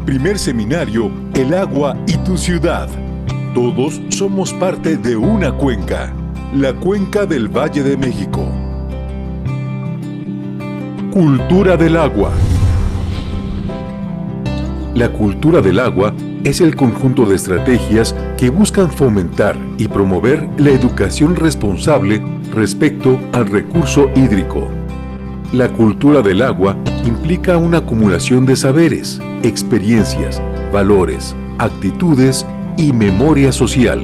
Primer seminario, El agua y tu ciudad. Todos somos parte de una cuenca, la cuenca del Valle de México. Cultura del agua. La cultura del agua es el conjunto de estrategias que buscan fomentar y promover la educación responsable respecto al recurso hídrico. La cultura del agua implica una acumulación de saberes, experiencias, valores, actitudes y memoria social.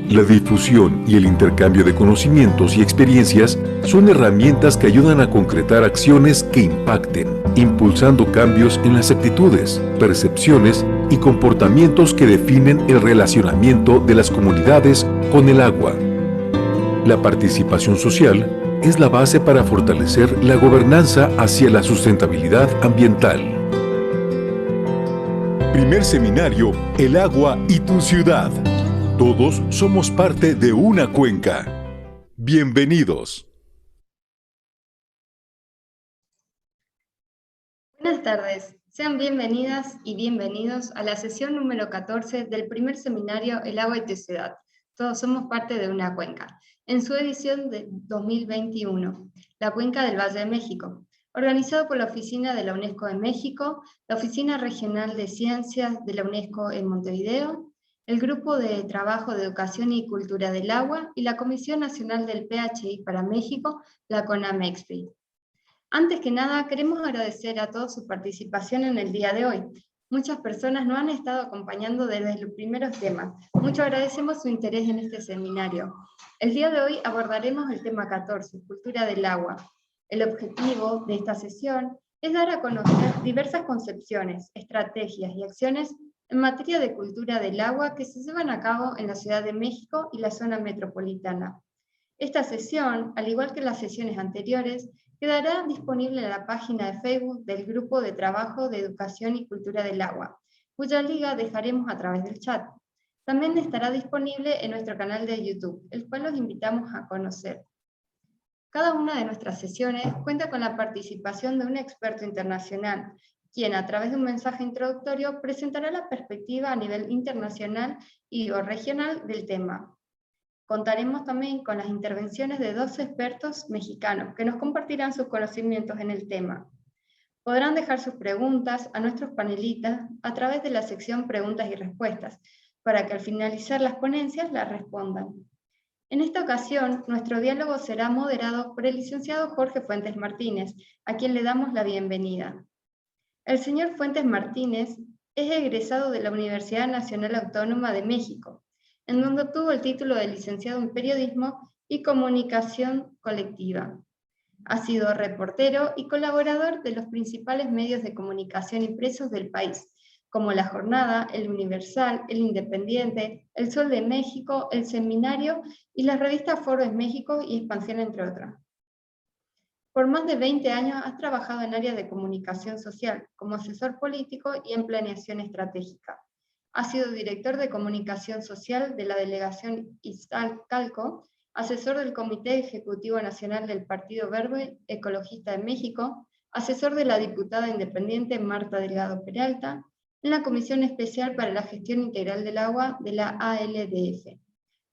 La difusión y el intercambio de conocimientos y experiencias son herramientas que ayudan a concretar acciones que impacten, impulsando cambios en las actitudes, percepciones y comportamientos que definen el relacionamiento de las comunidades con el agua. La participación social es la base para fortalecer la gobernanza hacia la sustentabilidad ambiental. Primer seminario, El agua y tu ciudad. Todos somos parte de una cuenca. Bienvenidos. Buenas tardes, sean bienvenidas y bienvenidos a la sesión número 14 del primer seminario El agua y tu ciudad. Todos somos parte de una cuenca, en su edición de 2021, la Cuenca del Valle de México, organizado por la Oficina de la UNESCO en México, la Oficina Regional de Ciencias de la UNESCO en Montevideo, el Grupo de Trabajo de Educación y Cultura del Agua y la Comisión Nacional del PHI para México, la CONAMEXPI. Antes que nada, queremos agradecer a todos su participación en el día de hoy. Muchas personas nos han estado acompañando desde los primeros temas. Mucho agradecemos su interés en este seminario. El día de hoy abordaremos el tema 14, Cultura del agua. El objetivo de esta sesión es dar a conocer diversas concepciones, estrategias y acciones en materia de cultura del agua que se llevan a cabo en la Ciudad de México y la zona metropolitana. Esta sesión, al igual que las sesiones anteriores, quedará disponible en la página de Facebook del Grupo de Trabajo de Educación y Cultura del Agua, cuya liga dejaremos a través del chat. También estará disponible en nuestro canal de YouTube, el cual los invitamos a conocer. Cada una de nuestras sesiones cuenta con la participación de un experto internacional, quien a través de un mensaje introductorio presentará la perspectiva a nivel internacional y o regional del tema. Contaremos también con las intervenciones de 2 expertos mexicanos que nos compartirán sus conocimientos en el tema. Podrán dejar sus preguntas a nuestros panelistas a través de la sección Preguntas y Respuestas, para que al finalizar las ponencias las respondan. En esta ocasión, nuestro diálogo será moderado por el licenciado Jorge Fuentes Martínez, a quien le damos la bienvenida. El señor Fuentes Martínez es egresado de la Universidad Nacional Autónoma de México, en donde obtuvo el título de licenciado en Periodismo y Comunicación Colectiva. Ha sido reportero y colaborador de los principales medios de comunicación impresos del país, como La Jornada, El Universal, El Independiente, El Sol de México, El Seminario y las revistas Forbes México y Expansión, entre otras. Por más de 20 años ha trabajado en áreas de comunicación social, como asesor político y en planeación estratégica. Ha sido director de comunicación social de la delegación Iztacalco, asesor del Comité Ejecutivo Nacional del Partido Verde Ecologista de México, asesor de la diputada independiente Marta Delgado Peralta, en la Comisión Especial para la Gestión Integral del Agua de la ALDF.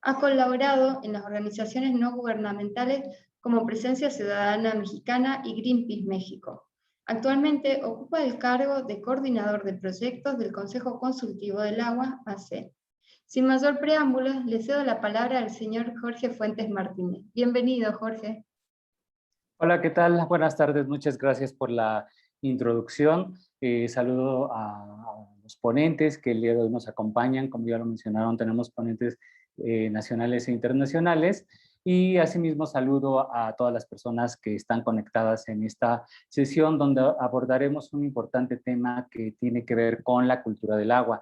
Ha colaborado en las organizaciones no gubernamentales como Presencia Ciudadana Mexicana y Greenpeace México. Actualmente ocupa el cargo de coordinador de proyectos del Consejo Consultivo del Agua, AC. Sin mayor preámbulo, le cedo la palabra al señor Jorge Fuentes Martínez. Bienvenido, Jorge. Hola, ¿qué tal? Buenas tardes, muchas gracias por la introducción. Saludo a los ponentes que el día de hoy nos acompañan. Como ya lo mencionaron, tenemos ponentes nacionales e internacionales. Y asimismo saludo a todas las personas que están conectadas en esta sesión donde abordaremos un importante tema que tiene que ver con la cultura del agua.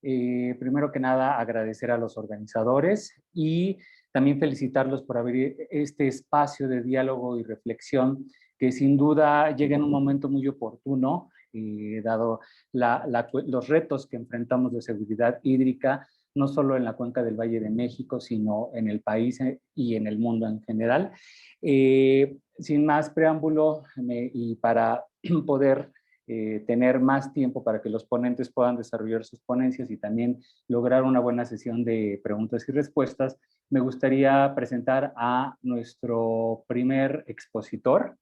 Primero que nada, agradecer a los organizadores y también felicitarlos por abrir este espacio de diálogo y reflexión que sin duda llega en un momento muy oportuno, dado los retos que enfrentamos de seguridad hídrica, no solo en la cuenca del Valle de México, sino en el país y en el mundo en general. Sin más preámbulo y para poder tener más tiempo para que los ponentes puedan desarrollar sus ponencias y también lograr una buena sesión de preguntas y respuestas, me gustaría presentar a nuestro primer expositor.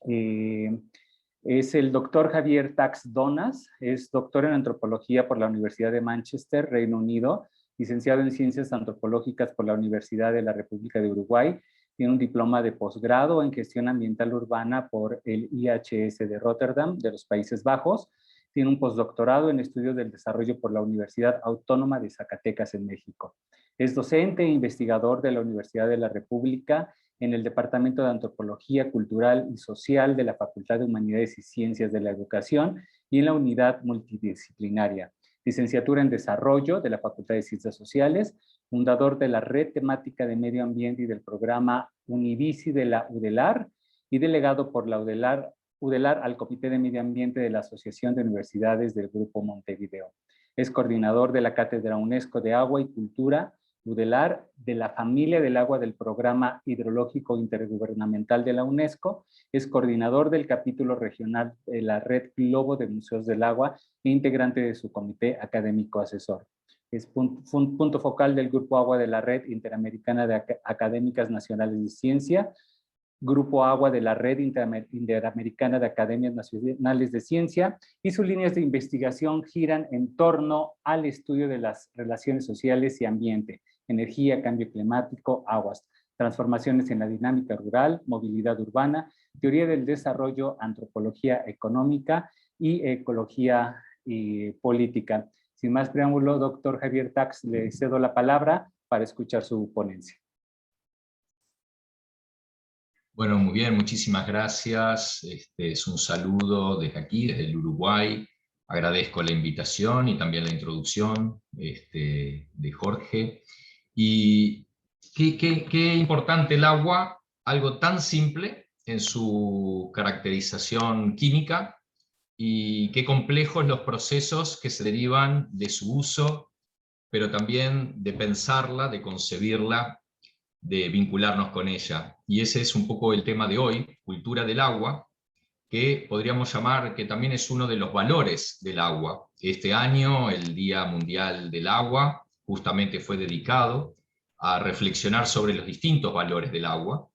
Es el doctor Javier Tax Donas, es doctor en antropología por la Universidad de Manchester, Reino Unido, licenciado en ciencias antropológicas por la Universidad de la República de Uruguay, tiene un diploma de posgrado en gestión ambiental urbana por el IHS de Rotterdam, de los Países Bajos, tiene un postdoctorado en estudios del desarrollo por la Universidad Autónoma de Zacatecas en México. Es docente e investigador de la Universidad de la República en el Departamento de Antropología Cultural y Social de la Facultad de Humanidades y Ciencias de la Educación y en la Unidad Multidisciplinaria. Licenciatura en Desarrollo de la Facultad de Ciencias Sociales, fundador de la Red Temática de Medio Ambiente y del programa Univici de la UDELAR y delegado por la UDELAR al Comité de Medio Ambiente de la Asociación de Universidades del Grupo Montevideo. Es coordinador de la Cátedra UNESCO de Agua y Cultura UDELAR, de la Familia del Agua del Programa Hidrológico Intergubernamental de la UNESCO, es coordinador del capítulo regional de la Red Globo de Museos del Agua e integrante de su comité académico asesor. Es punto focal del Grupo Agua de la Red Interamericana de Académicas Nacionales de Ciencia, Grupo Agua de la Red Interamericana de Academias Nacionales de Ciencia, y sus líneas de investigación giran en torno al estudio de las relaciones sociales y ambiente, energía, cambio climático, aguas, transformaciones en la dinámica rural, movilidad urbana, teoría del desarrollo, antropología económica y ecología política. Sin más preámbulo, doctor Javier Tax, le cedo la palabra para escuchar su ponencia. Bueno, muy bien, muchísimas gracias. Es un saludo desde aquí, desde el Uruguay. Agradezco la invitación y también la introducción de Jorge. Y qué importante el agua, algo tan simple en su caracterización química, y qué complejos los procesos que se derivan de su uso, pero también de pensarla, de concebirla, de vincularnos con ella. Y ese es un poco el tema de hoy, cultura del agua, que podríamos llamar que también es uno de los valores del agua. Este año, el Día Mundial del Agua, justamente fue dedicado a reflexionar sobre los distintos valores del agua,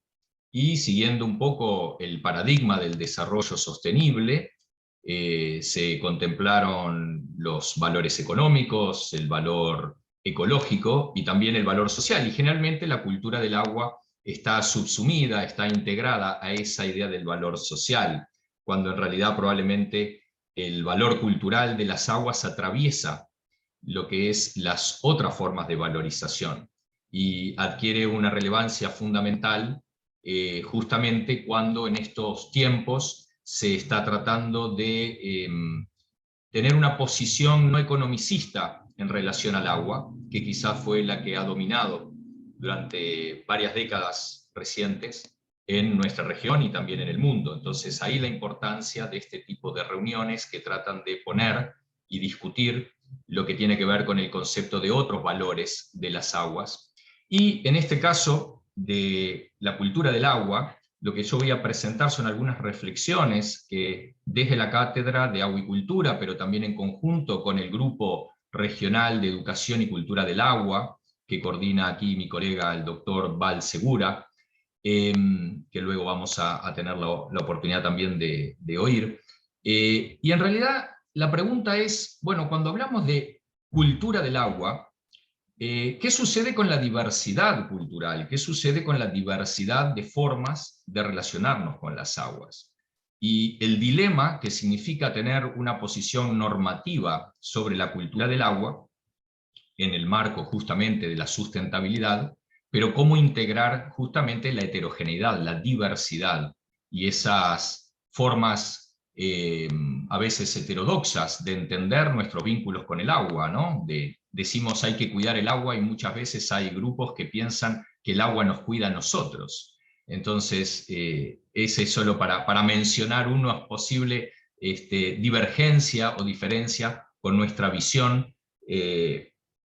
y siguiendo un poco el paradigma del desarrollo sostenible, se contemplaron los valores económicos, el valor ecológico y también el valor social, y generalmente la cultura del agua está subsumida, está integrada a esa idea del valor social, cuando en realidad probablemente el valor cultural de las aguas atraviesa lo que es las otras formas de valorización, y adquiere una relevancia fundamental justamente cuando en estos tiempos se está tratando de tener una posición no economicista en relación al agua, que quizás fue la que ha dominado durante varias décadas recientes en nuestra región y también en el mundo. Entonces ahí la importancia de este tipo de reuniones que tratan de poner y discutir lo que tiene que ver con el concepto de otros valores de las aguas. Y en este caso de la cultura del agua, lo que yo voy a presentar son algunas reflexiones que desde la Cátedra de Agua y Cultura, pero también en conjunto con el Grupo Regional de Educación y Cultura del Agua, que coordina aquí mi colega el doctor Val Segura, que luego vamos a tener la oportunidad también de oír. Y en realidad la pregunta es, bueno, cuando hablamos de cultura del agua, ¿qué sucede con la diversidad cultural? ¿Qué sucede con la diversidad de formas de relacionarnos con las aguas? Y el dilema que significa tener una posición normativa sobre la cultura del agua, en el marco justamente de la sustentabilidad, pero cómo integrar justamente la heterogeneidad, la diversidad, y esas formas a veces heterodoxas de entender nuestros vínculos con el agua, ¿no? Decimos hay que cuidar el agua y muchas veces hay grupos que piensan que el agua nos cuida a nosotros. Entonces, ese es solo para mencionar una posible divergencia o diferencia con nuestra visión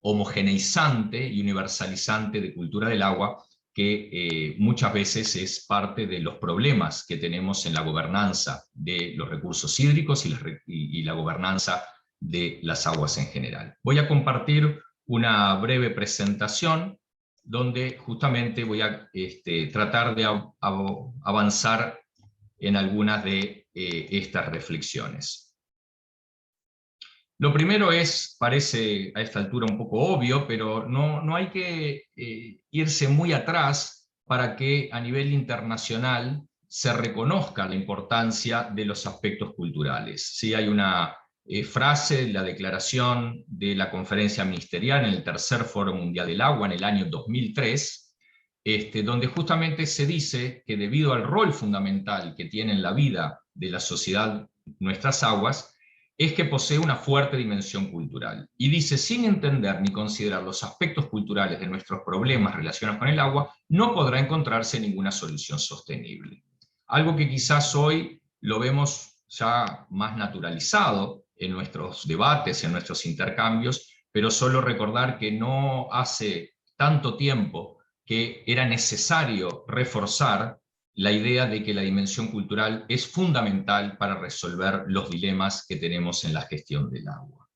homogeneizante y universalizante de cultura del agua, que muchas veces es parte de los problemas que tenemos en la gobernanza de los recursos hídricos y la gobernanza de las aguas en general. Voy a compartir una breve presentación donde justamente voy a tratar de avanzar en algunas de estas reflexiones. Lo primero parece a esta altura un poco obvio, pero no hay que irse muy atrás para que a nivel internacional se reconozca la importancia de los aspectos culturales. Sí, hay una frase, la declaración de la conferencia ministerial en el tercer Foro Mundial del Agua en el año 2003, donde justamente se dice que debido al rol fundamental que tiene en la vida de la sociedad nuestras aguas, es que posee una fuerte dimensión cultural. Y dice, sin entender ni considerar los aspectos culturales de nuestros problemas relacionados con el agua, no podrá encontrarse ninguna solución sostenible. Algo que quizás hoy lo vemos ya más naturalizado en nuestros debates, en nuestros intercambios, pero solo recordar que no hace tanto tiempo que era necesario reforzar la idea de que la dimensión cultural es fundamental para resolver los dilemas que tenemos en la gestión del agua.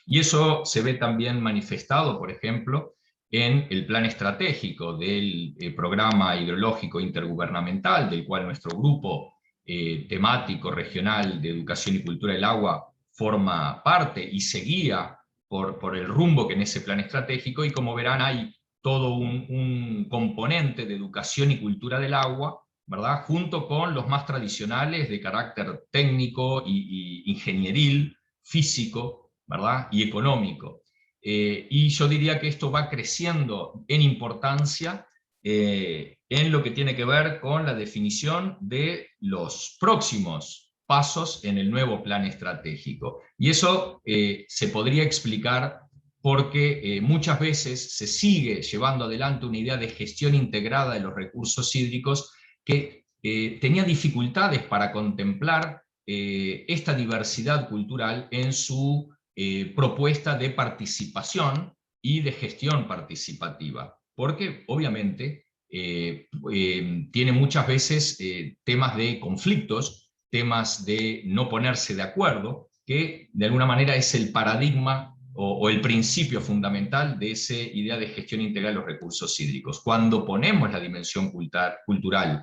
Y eso se ve también manifestado, por ejemplo, en el plan estratégico del Programa Hidrológico Intergubernamental, del cual nuestro grupo temático regional de educación y cultura del agua forma parte y se guía por el rumbo que en ese plan estratégico, y como verán hay todo un componente de educación y cultura del agua, ¿verdad? Junto con los más tradicionales de carácter técnico y ingenieril, físico, ¿verdad? Y económico. Y yo diría que esto va creciendo en importancia en lo que tiene que ver con la definición de los próximos pasos en el nuevo plan estratégico. Y eso se podría explicar porque muchas veces se sigue llevando adelante una idea de gestión integrada de los recursos hídricos que tenía dificultades para contemplar esta diversidad cultural en su propuesta de participación y de gestión participativa, porque obviamente tiene muchas veces temas de conflictos, temas de no ponerse de acuerdo, que de alguna manera es el paradigma o el principio fundamental de esa idea de gestión integral de los recursos hídricos. Cuando ponemos la dimensión cultural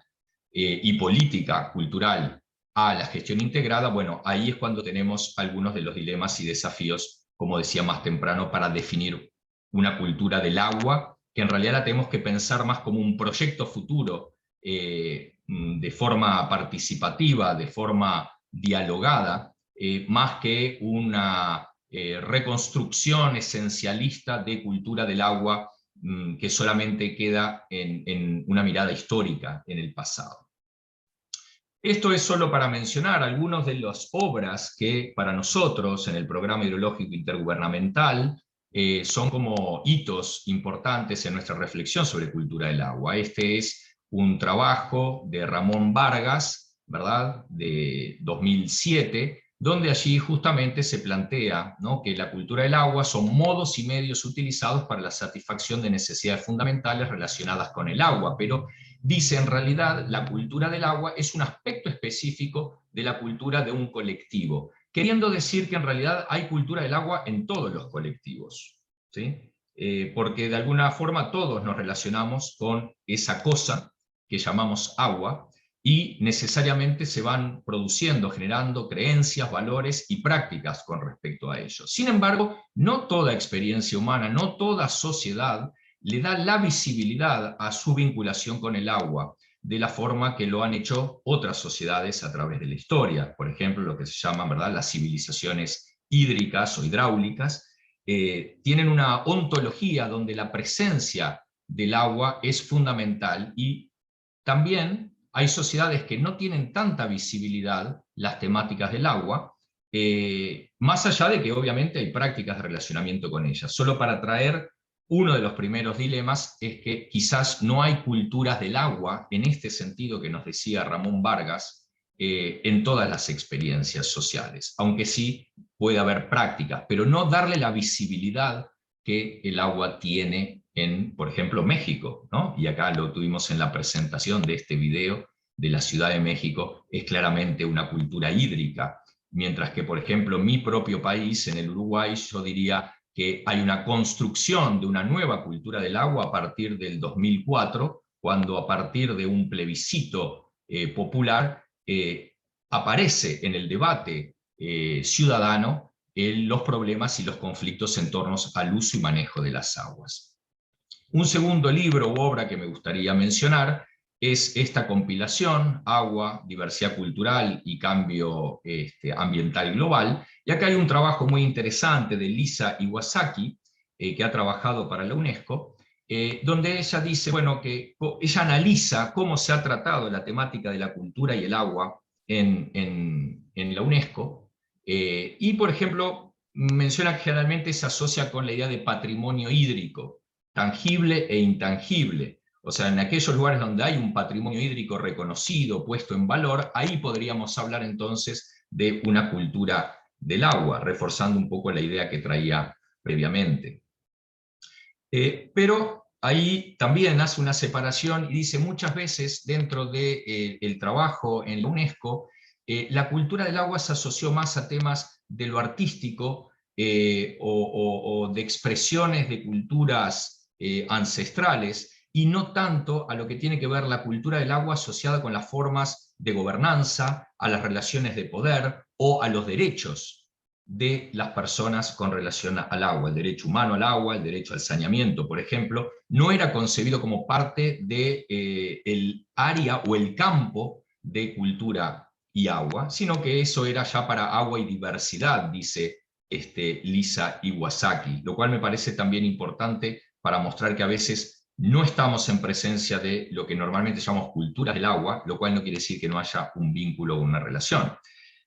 y política cultural a la gestión integrada, bueno, ahí es cuando tenemos algunos de los dilemas y desafíos, como decía más temprano, para definir una cultura del agua, que en realidad la tenemos que pensar más como un proyecto futuro, de forma participativa, de forma dialogada, más que una reconstrucción esencialista de cultura del agua que solamente queda en una mirada histórica en el pasado. Esto es solo para mencionar algunas de las obras que para nosotros en el Programa Hidrológico Intergubernamental son como hitos importantes en nuestra reflexión sobre cultura del agua. Este es un trabajo de Ramón Vargas, ¿verdad?, de 2007, donde allí justamente se plantea, ¿no?, que la cultura del agua son modos y medios utilizados para la satisfacción de necesidades fundamentales relacionadas con el agua, pero dice en realidad la cultura del agua es un aspecto específico de la cultura de un colectivo, queriendo decir que en realidad hay cultura del agua en todos los colectivos, ¿sí? Porque de alguna forma todos nos relacionamos con esa cosa que llamamos agua, y necesariamente se van produciendo, generando creencias, valores y prácticas con respecto a ello. Sin embargo, no toda experiencia humana, no toda sociedad le da la visibilidad a su vinculación con el agua, de la forma que lo han hecho otras sociedades a través de la historia. Por ejemplo, lo que se llaman, ¿verdad?, las civilizaciones hídricas o hidráulicas, tienen una ontología donde la presencia del agua es fundamental, y también hay sociedades que no tienen tanta visibilidad las temáticas del agua, más allá de que obviamente hay prácticas de relacionamiento con ellas. Solo para traer uno de los primeros dilemas es que quizás no hay culturas del agua, en este sentido que nos decía Ramón Vargas, en todas las experiencias sociales, aunque sí puede haber prácticas, pero no darle la visibilidad que el agua tiene en, por ejemplo, México, ¿no? Y acá lo tuvimos en la presentación de este video de la Ciudad de México, es claramente una cultura hídrica, mientras que, por ejemplo, mi propio país, en el Uruguay, yo diría que hay una construcción de una nueva cultura del agua a partir del 2004, cuando a partir de un plebiscito popular aparece en el debate ciudadano los problemas y los conflictos en torno al uso y manejo de las aguas. Un segundo libro u obra que me gustaría mencionar es esta compilación, Agua, Diversidad Cultural y Cambio Ambiental Global. Y acá hay un trabajo muy interesante de Lisa Iwasaki, que ha trabajado para la UNESCO, donde ella dice, bueno, que ella analiza cómo se ha tratado la temática de la cultura y el agua en la UNESCO, y por ejemplo, menciona que generalmente se asocia con la idea de patrimonio hídrico, tangible e intangible. O sea, en aquellos lugares donde hay un patrimonio hídrico reconocido, puesto en valor, ahí podríamos hablar entonces de una cultura del agua, reforzando un poco la idea que traía previamente. Pero ahí también hace una separación y dice muchas veces dentro del trabajo en la UNESCO, la cultura del agua se asoció más a temas de lo artístico o de expresiones de culturas ancestrales, y no tanto a lo que tiene que ver la cultura del agua asociada con las formas de gobernanza, a las relaciones de poder o a los derechos de las personas con relación al agua. El derecho humano al agua, el derecho al saneamiento, por ejemplo, no era concebido como parte del área o el campo de cultura y agua, sino que eso era ya para agua y diversidad, dice Lisa Iwasaki, lo cual me parece también importante para mostrar que a veces no estamos en presencia de lo que normalmente llamamos culturas del agua, lo cual no quiere decir que no haya un vínculo o una relación.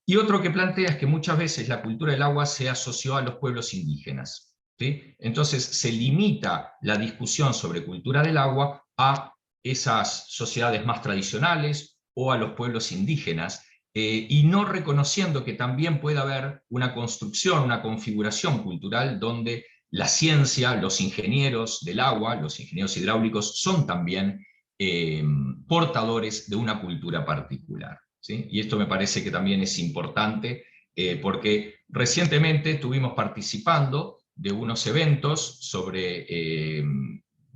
Y otro que plantea es que muchas veces la cultura del agua se asoció a los pueblos indígenas, ¿sí? Entonces se limita la discusión sobre cultura del agua a esas sociedades más tradicionales o a los pueblos indígenas, y no reconociendo que también puede haber una construcción, una configuración cultural donde la ciencia, los ingenieros del agua, los ingenieros hidráulicos, son también portadores de una cultura particular, ¿sí? Y esto me parece que también es importante, porque recientemente estuvimos participando de unos eventos sobre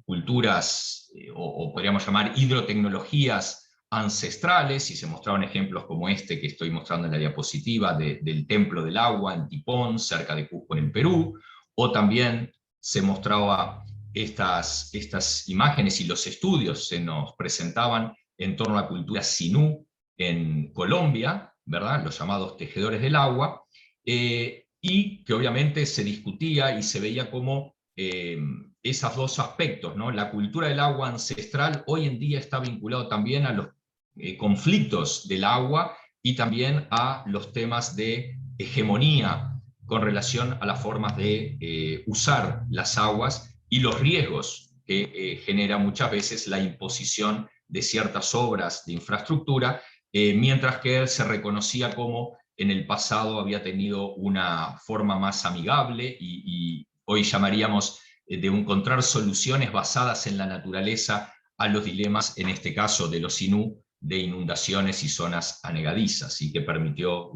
culturas, o podríamos llamar hidrotecnologías ancestrales, y se mostraron ejemplos como este que estoy mostrando en la diapositiva del Templo del Agua en Tipón, cerca de Cusco en el Perú, o también se mostraba estas imágenes y los estudios se nos presentaban en torno a la cultura Sinú en Colombia, ¿verdad? Los llamados tejedores del agua, y que obviamente se discutía y se veía como esos dos aspectos, ¿no? La cultura del agua ancestral hoy en día está vinculado también a los conflictos del agua y también a los temas de hegemonía con relación a las formas de usar las aguas y los riesgos que genera muchas veces la imposición de ciertas obras de infraestructura, mientras que se reconocía como en el pasado había tenido una forma más amigable y hoy llamaríamos de encontrar soluciones basadas en la naturaleza a los dilemas, en este caso de los Sinú, de inundaciones y zonas anegadizas, y que permitió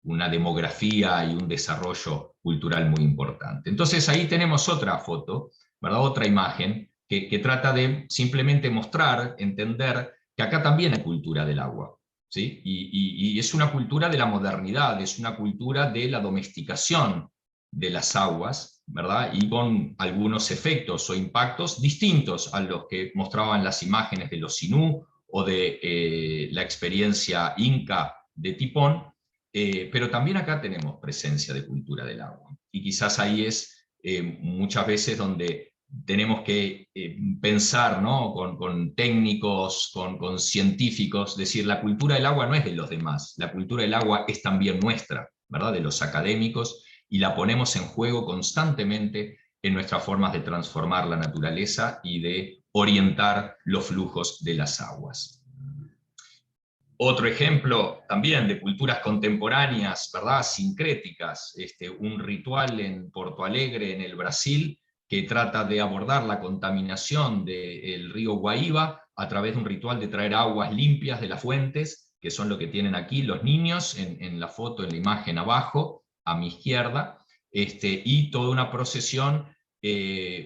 una demografía y un desarrollo cultural muy importante. Entonces ahí tenemos otra foto, ¿verdad? Otra imagen que trata de simplemente mostrar, entender que acá también hay cultura del agua, ¿sí? Y es una cultura de la modernidad, es una cultura de la domesticación de las aguas, ¿verdad? Y con algunos efectos o impactos distintos a los que mostraban las imágenes de los Sinú o de la experiencia inca de Tipón, pero también acá tenemos presencia de cultura del agua. Y quizás ahí es muchas veces donde tenemos que pensar, ¿no? con técnicos, con científicos, decir, la cultura del agua no es de los demás, la cultura del agua es también nuestra, ¿verdad? De los académicos, y la ponemos en juego constantemente en nuestras formas de transformar la naturaleza y de orientar los flujos de las aguas. Otro ejemplo también de culturas contemporáneas, ¿verdad? Sincréticas, un ritual en Porto Alegre, en el Brasil, que trata de abordar la contaminación del río Guaíba a través de un ritual de traer aguas limpias de las fuentes, que son lo que tienen aquí los niños en la foto, en la imagen abajo, a mi izquierda, y toda una procesión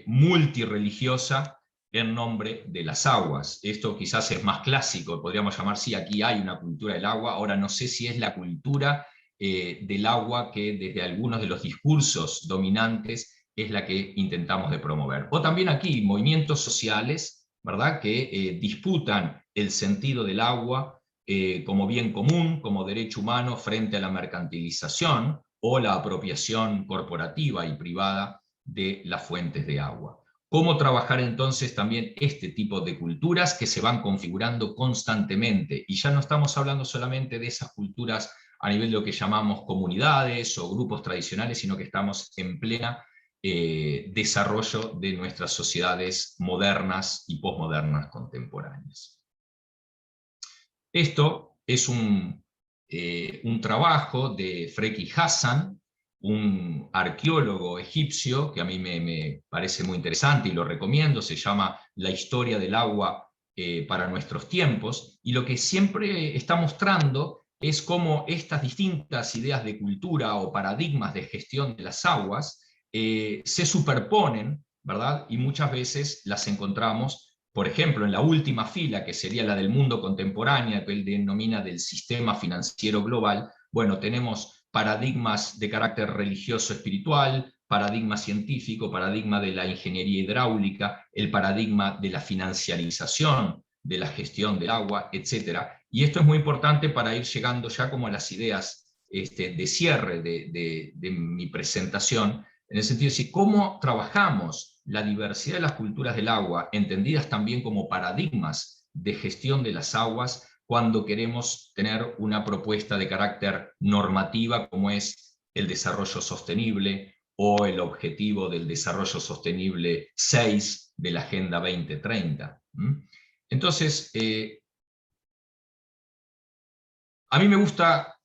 multirreligiosa en nombre de las aguas. Esto quizás es más clásico, podríamos llamar, sí, aquí hay una cultura del agua, ahora no sé si es la cultura del agua que desde algunos de los discursos dominantes es la que intentamos de promover. O también aquí movimientos sociales, ¿verdad?, que disputan el sentido del agua como bien común, como derecho humano frente a la mercantilización o la apropiación corporativa y privada de las fuentes de agua. ¿Cómo trabajar entonces también este tipo de culturas que se van configurando constantemente? Y ya no estamos hablando solamente de esas culturas a nivel de lo que llamamos comunidades o grupos tradicionales, sino que estamos en plena desarrollo de nuestras sociedades modernas y posmodernas contemporáneas. Esto es un trabajo de Freki Hassan, un arqueólogo egipcio que a mí me parece muy interesante y lo recomiendo, se llama La historia del agua para nuestros tiempos, y lo que siempre está mostrando es cómo estas distintas ideas de cultura o paradigmas de gestión de las aguas se superponen, ¿verdad? Y muchas veces las encontramos, por ejemplo, en la última fila, que sería la del mundo contemporáneo, que él denomina del sistema financiero global. Bueno, tenemos paradigmas de carácter religioso espiritual, paradigma científico, paradigma de la ingeniería hidráulica, el paradigma de la financiarización de la gestión del agua, etc. Y esto es muy importante para ir llegando ya como a las ideas de cierre de mi presentación, en el sentido de decir, cómo trabajamos la diversidad de las culturas del agua, entendidas también como paradigmas de gestión de las aguas, cuando queremos tener una propuesta de carácter normativa, como es el desarrollo sostenible o el objetivo del desarrollo sostenible 6 de la Agenda 2030. Entonces, a mí me gusta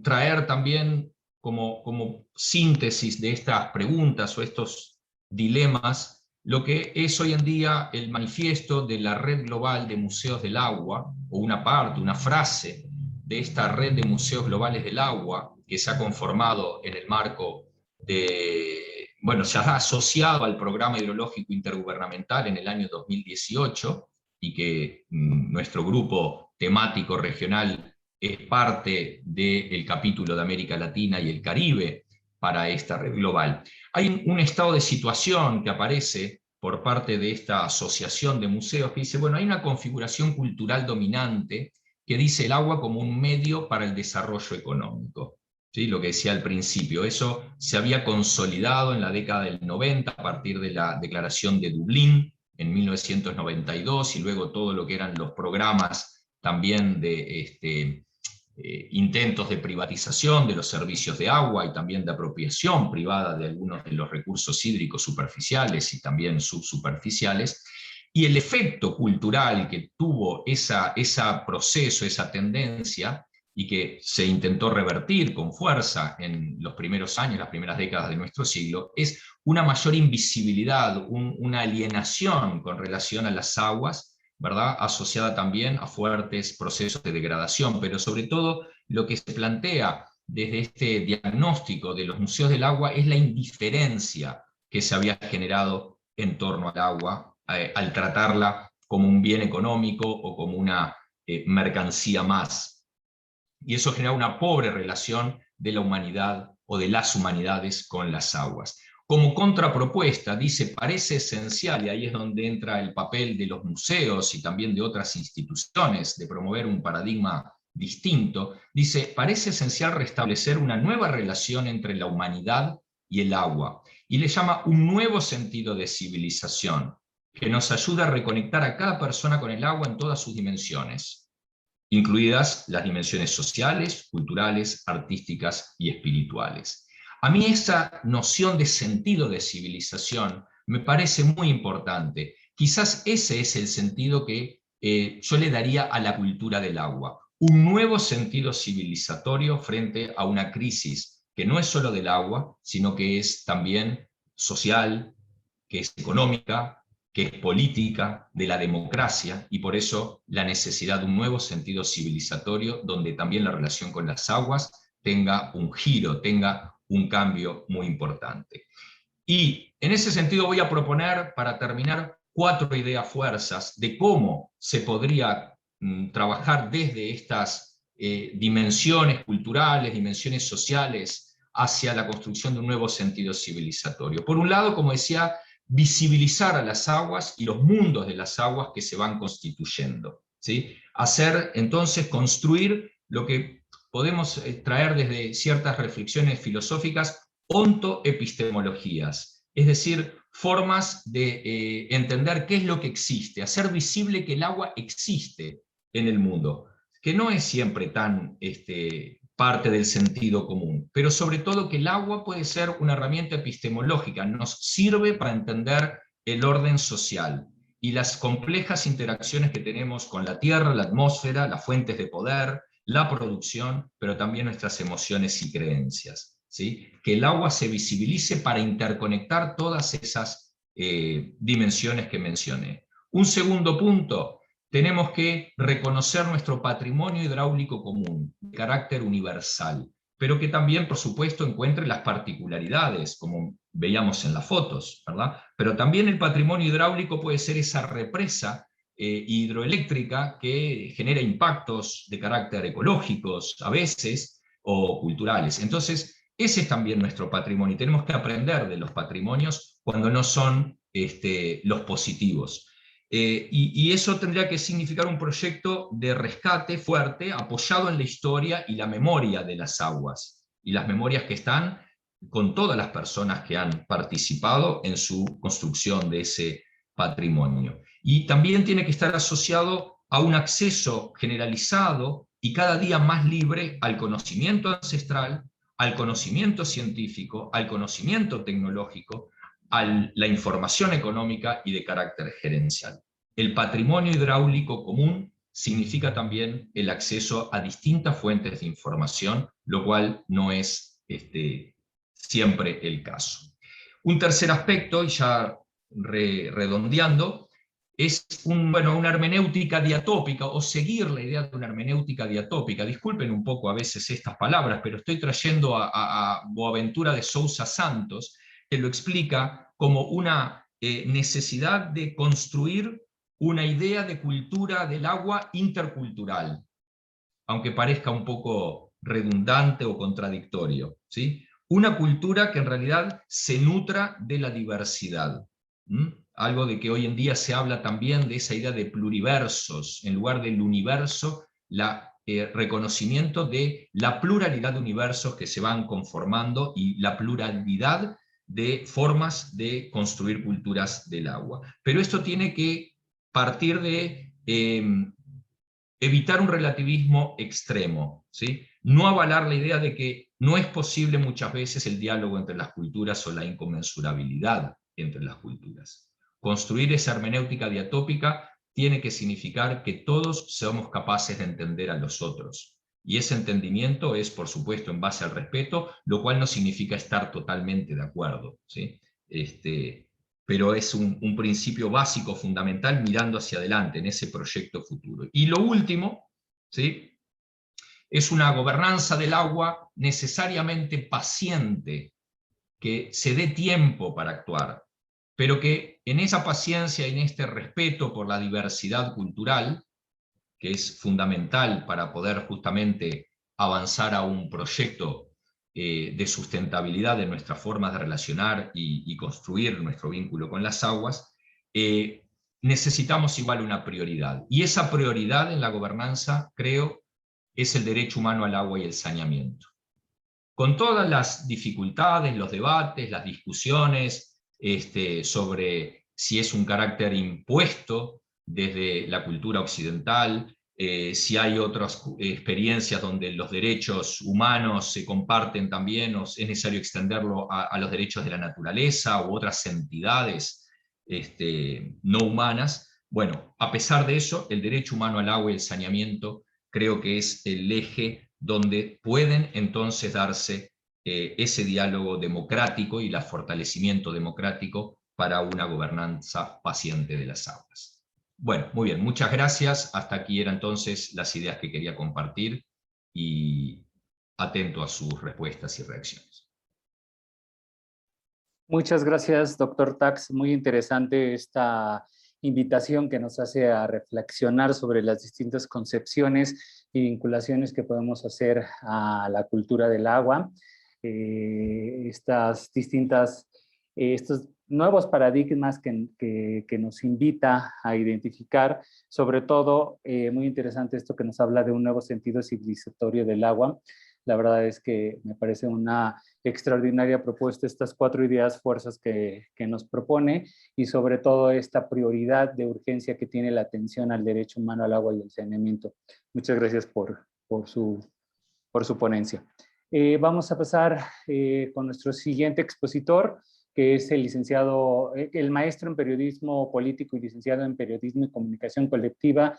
traer también como síntesis de estas preguntas o estos dilemas, lo que es hoy en día el manifiesto de la Red Global de Museos del Agua, o una parte, una frase de esta Red de Museos Globales del Agua, que se ha conformado en el marco de, bueno, se ha asociado al Programa Hidrológico Intergubernamental en el año 2018, y que nuestro grupo temático regional es parte del capítulo de América Latina y el Caribe para esta red global. Hay un estado de situación que aparece por parte de esta asociación de museos que dice, bueno, hay una configuración cultural dominante que dice el agua como un medio para el desarrollo económico. ¿Sí? Lo que decía al principio, eso se había consolidado en la década del 90 a partir de la Declaración de Dublín en 1992, y luego todo lo que eran los programas también de intentos de privatización de los servicios de agua y también de apropiación privada de algunos de los recursos hídricos superficiales y también subsuperficiales, y el efecto cultural que tuvo ese proceso, esa tendencia, y que se intentó revertir con fuerza en los primeros años, las primeras décadas de nuestro siglo, es una mayor invisibilidad, una alienación con relación a las aguas, ¿verdad?, asociada también a fuertes procesos de degradación, pero sobre todo lo que se plantea desde este diagnóstico de los museos del agua es la indiferencia que se había generado en torno al agua, al tratarla como un bien económico o como una mercancía más. Y eso genera una pobre relación de la humanidad o de las humanidades con las aguas. Como contrapropuesta, dice, parece esencial, y ahí es donde entra el papel de los museos y también de otras instituciones, de promover un paradigma distinto, dice, parece esencial restablecer una nueva relación entre la humanidad y el agua, y le llama un nuevo sentido de civilización, que nos ayuda a reconectar a cada persona con el agua en todas sus dimensiones, incluidas las dimensiones sociales, culturales, artísticas y espirituales. A mí esa noción de sentido de civilización me parece muy importante. Quizás ese es el sentido que yo le daría a la cultura del agua. Un nuevo sentido civilizatorio frente a una crisis que no es solo del agua, sino que es también social, que es económica, que es política, de la democracia, y por eso la necesidad de un nuevo sentido civilizatorio, donde también la relación con las aguas tenga un giro, tenga un cambio muy importante. Y en ese sentido voy a proponer, para terminar, 4 ideas fuerzas de cómo se podría trabajar desde estas dimensiones culturales, dimensiones sociales, hacia la construcción de un nuevo sentido civilizatorio. Por un lado, como decía, visibilizar a las aguas y los mundos de las aguas que se van constituyendo, ¿sí? Hacer, entonces, construir lo que podemos traer desde ciertas reflexiones filosóficas, ontoepistemologías, es decir, formas de entender qué es lo que existe, hacer visible que el agua existe en el mundo, que no es siempre tan parte del sentido común, pero sobre todo que el agua puede ser una herramienta epistemológica, nos sirve para entender el orden social y las complejas interacciones que tenemos con la tierra, la atmósfera, las fuentes de poder, la producción, pero también nuestras emociones y creencias, ¿sí? Que el agua se visibilice para interconectar todas esas dimensiones que mencioné. Un segundo punto, tenemos que reconocer nuestro patrimonio hidráulico común, de carácter universal, pero que también, por supuesto, encuentre las particularidades, como veíamos en las fotos, ¿verdad? Pero también el patrimonio hidráulico puede ser esa represa hidroeléctrica que genera impactos de carácter ecológicos a veces, o culturales. Entonces, ese es también nuestro patrimonio, y tenemos que aprender de los patrimonios cuando no son los positivos. Y eso tendría que significar un proyecto de rescate fuerte, apoyado en la historia y la memoria de las aguas, y las memorias que están con todas las personas que han participado en su construcción de ese patrimonio. Y también tiene que estar asociado a un acceso generalizado y cada día más libre al conocimiento ancestral, al conocimiento científico, al conocimiento tecnológico, a la información económica y de carácter gerencial. El patrimonio hidráulico común significa también el acceso a distintas fuentes de información, lo cual no es siempre el caso. Un tercer aspecto, y ya redondeando, es una hermenéutica diatópica, o seguir la idea de una hermenéutica diatópica. Disculpen un poco a veces estas palabras, pero estoy trayendo a Boaventura de Sousa Santos, que lo explica como una necesidad de construir una idea de cultura del agua intercultural, aunque parezca un poco redundante o contradictorio, ¿sí? Una cultura que en realidad se nutra de la diversidad. Algo de que hoy en día se habla también de esa idea de pluriversos, en lugar del universo, reconocimiento de la pluralidad de universos que se van conformando y la pluralidad de formas de construir culturas del agua. Pero esto tiene que partir de evitar un relativismo extremo, ¿sí? No avalar la idea de que no es posible muchas veces el diálogo entre las culturas o la inconmensurabilidad entre las culturas. Construir esa hermenéutica diatópica tiene que significar que todos somos capaces de entender a los otros. Y ese entendimiento es, por supuesto, en base al respeto, lo cual no significa estar totalmente de acuerdo, ¿sí? Pero es un principio básico, fundamental, mirando hacia adelante en ese proyecto futuro. Y lo último, ¿sí?, es una gobernanza del agua necesariamente paciente, que se dé tiempo para actuar, pero que en esa paciencia y en este respeto por la diversidad cultural, que es fundamental para poder justamente avanzar a un proyecto de sustentabilidad de nuestras formas de relacionar y construir nuestro vínculo con las aguas, necesitamos igual una prioridad. Y esa prioridad en la gobernanza, creo, es el derecho humano al agua y el saneamiento. Con todas las dificultades, los debates, las discusiones sobre si es un carácter impuesto desde la cultura occidental, si hay otras experiencias donde los derechos humanos se comparten también, o es necesario extenderlo a los derechos de la naturaleza u otras entidades no humanas. Bueno, a pesar de eso, el derecho humano al agua y el saneamiento creo que es el eje donde pueden entonces darse ese diálogo democrático y el fortalecimiento democrático para una gobernanza paciente de las aguas. Bueno, muy bien, muchas gracias. Hasta aquí eran entonces las ideas que quería compartir y atento a sus respuestas y reacciones. Muchas gracias, doctor Tax. Muy interesante esta invitación que nos hace a reflexionar sobre las distintas concepciones y vinculaciones que podemos hacer a la cultura del agua. Estos nuevos paradigmas que nos invita a identificar, sobre todo, muy interesante esto que nos habla de un nuevo sentido civilizatorio del agua. La verdad es que me parece una extraordinaria propuesta estas 4 ideas fuerzas que nos propone, y sobre todo esta prioridad de urgencia que tiene la atención al derecho humano al agua y al saneamiento. Muchas gracias por su ponencia. Vamos a pasar con nuestro siguiente expositor, que es el maestro en periodismo político y licenciado en periodismo y comunicación colectiva,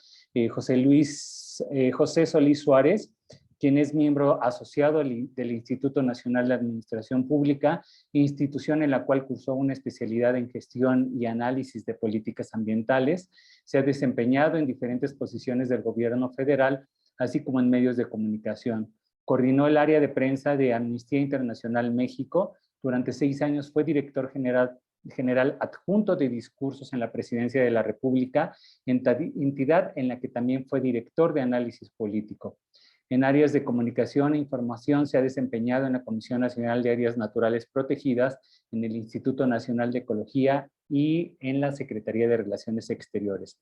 José Solís Suárez, quien es miembro asociado del Instituto Nacional de Administración Pública, institución en la cual cursó una especialidad en gestión y análisis de políticas ambientales. Se ha desempeñado en diferentes posiciones del gobierno federal, así como en medios de comunicación. Coordinó el área de prensa de Amnistía Internacional México. Durante 6 años fue director general adjunto de discursos en la Presidencia de la República, entidad en la que también fue director de análisis político. En áreas de comunicación e información se ha desempeñado en la Comisión Nacional de Áreas Naturales Protegidas, en el Instituto Nacional de Ecología y en la Secretaría de Relaciones Exteriores.